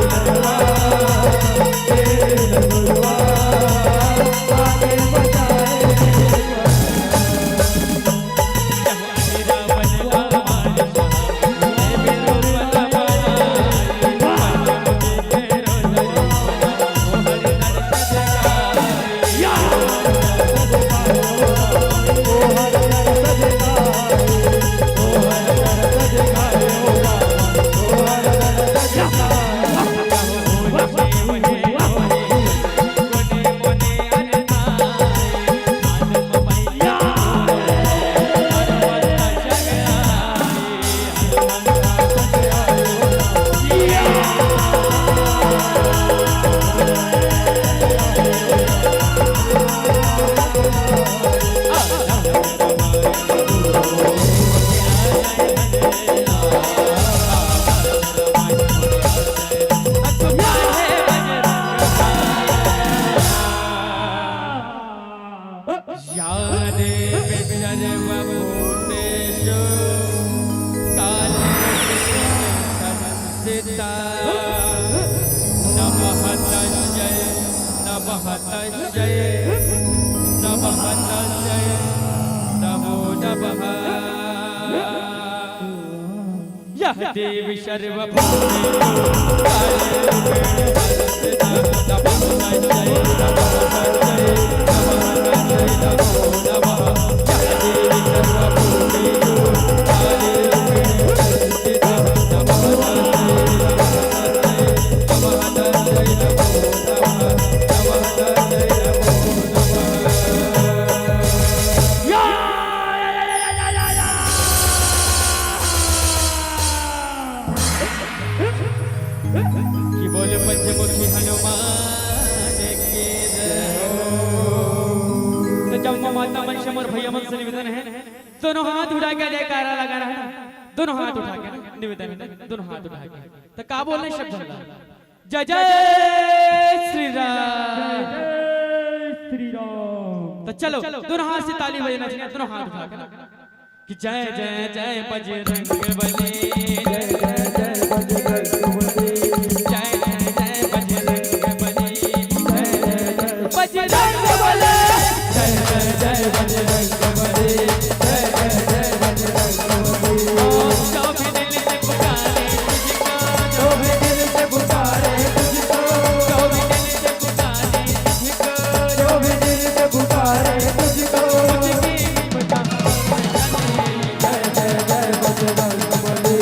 की बोले पंचमुखी हनुमान की तो जब माता मन शमर भैया मन से निवेदन है दोनों हाथ उठा के जयकारा लगा रहा है दोनों हाथ उठा के निवेदन है दोनों हाथ उठा के तो का बोलने शब्द होला जय जय श्री राम श्री राम। तो चलो दोनों हाथ से ताली बजाना चाहिए दोनों हाथ उठा के ना कि जय जय जय बजरंग बली जय जय जय बजरंग बली जय जय जय बजरंग बली जय जय जय बजरंग बली जय जय जय बजरंग बली जय जय जय बजरंग बली। जो भी दिल से पुकारे तुझको जो भी दिल से पुकारे तुझको जो भी दिल से पुकारे तुझको जो भी दिल से पुकारे तुझको तुझकी बता जय जय जय बजरंग बली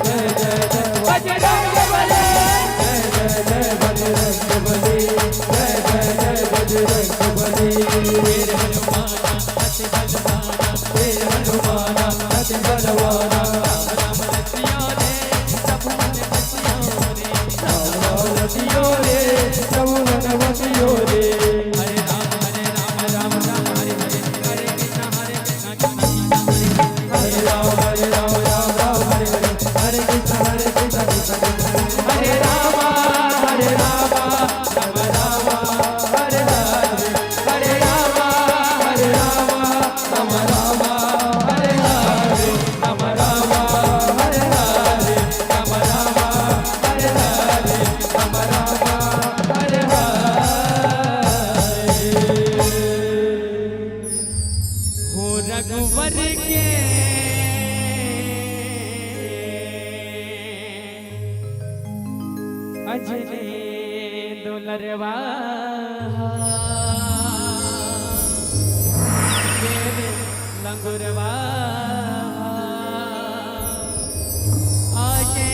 जय जय जय बजरंग बली जय जय जय बजरंग बली जय जय जय बजरंग बली। वीर हनुमाना अति बलवाना तेरे हनुमाना अति बलवाना राम रसियो रे प्रभु ने बसियो रे रतियो रे हरे राम राम राम हरे हरे हरे कृष्ण हरे राम राम हरे हरे कृष्ण कृष्ण हरे राम हरे राम राम राम हरे हरे हरे राम हरे राम राम राम हरे हरे राम राम हरे हरे राम राम हरे हरे राम राम हरे हरे। हो रघुवर के अजने दुलरवा तेरे लंगुरवा आगे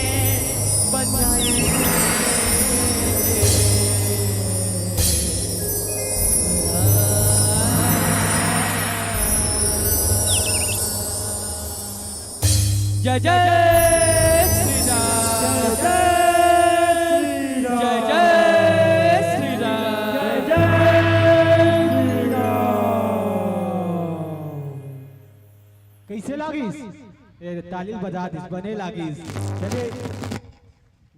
जय जय श्री राम जय जय श्री राम कैसे लागिस ए ताली बजा दिस बने लागिस। चलिए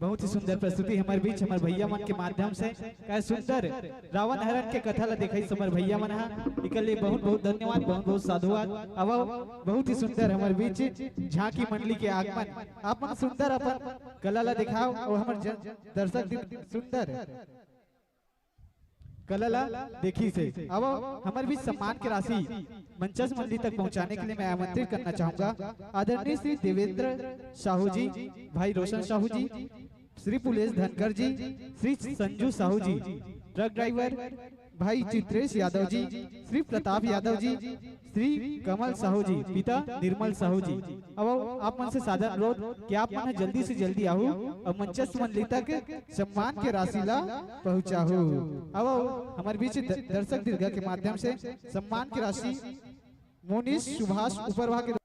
बहुत ही सुंदर प्रस्तुति हमारे बीच हमारे भैया मन के माध्यम से का सुंदर रावण हरण के कथा ला देखई समर भैया मन हा इके लिए बहुत बहुत धन्यवाद बहुत बहुत साधुवाद। अब बहुत ही सुंदर हमारे बीच झांकी मंडली के आगमन आप मन सुंदर अपन कला ला दिखाओ और हमारे दर्शक सुंदर कला ला देखी से। अब हमारे बीच सम्मान की राशि मंचस मंदिर तक पहुंचाने के लिए मैं आमंत्रित करना चाहूंगा आदरणीय श्री देवेंद्र साहू जी, भाई रोशन साहू जी, श्री पुलेश धनकर जी, श्री संजू साहू जी, ट्रक ड्राइवर भाई चित्रेश यादव जी, श्री प्रताप यादव जी, श्री कमल साहू जी, पिता निर्मल साहू जी। अब आप मन से सादर अनुरोध कि आप मन जल्दी से जल्दी आओ और मंचस मंडली तक सम्मान के राशि ला पहुंचाओ। अब हमारे बीच दर्शक दीर्घा के माध्यम से सम्मान की राशि मोनिश सुभाष उपरवा के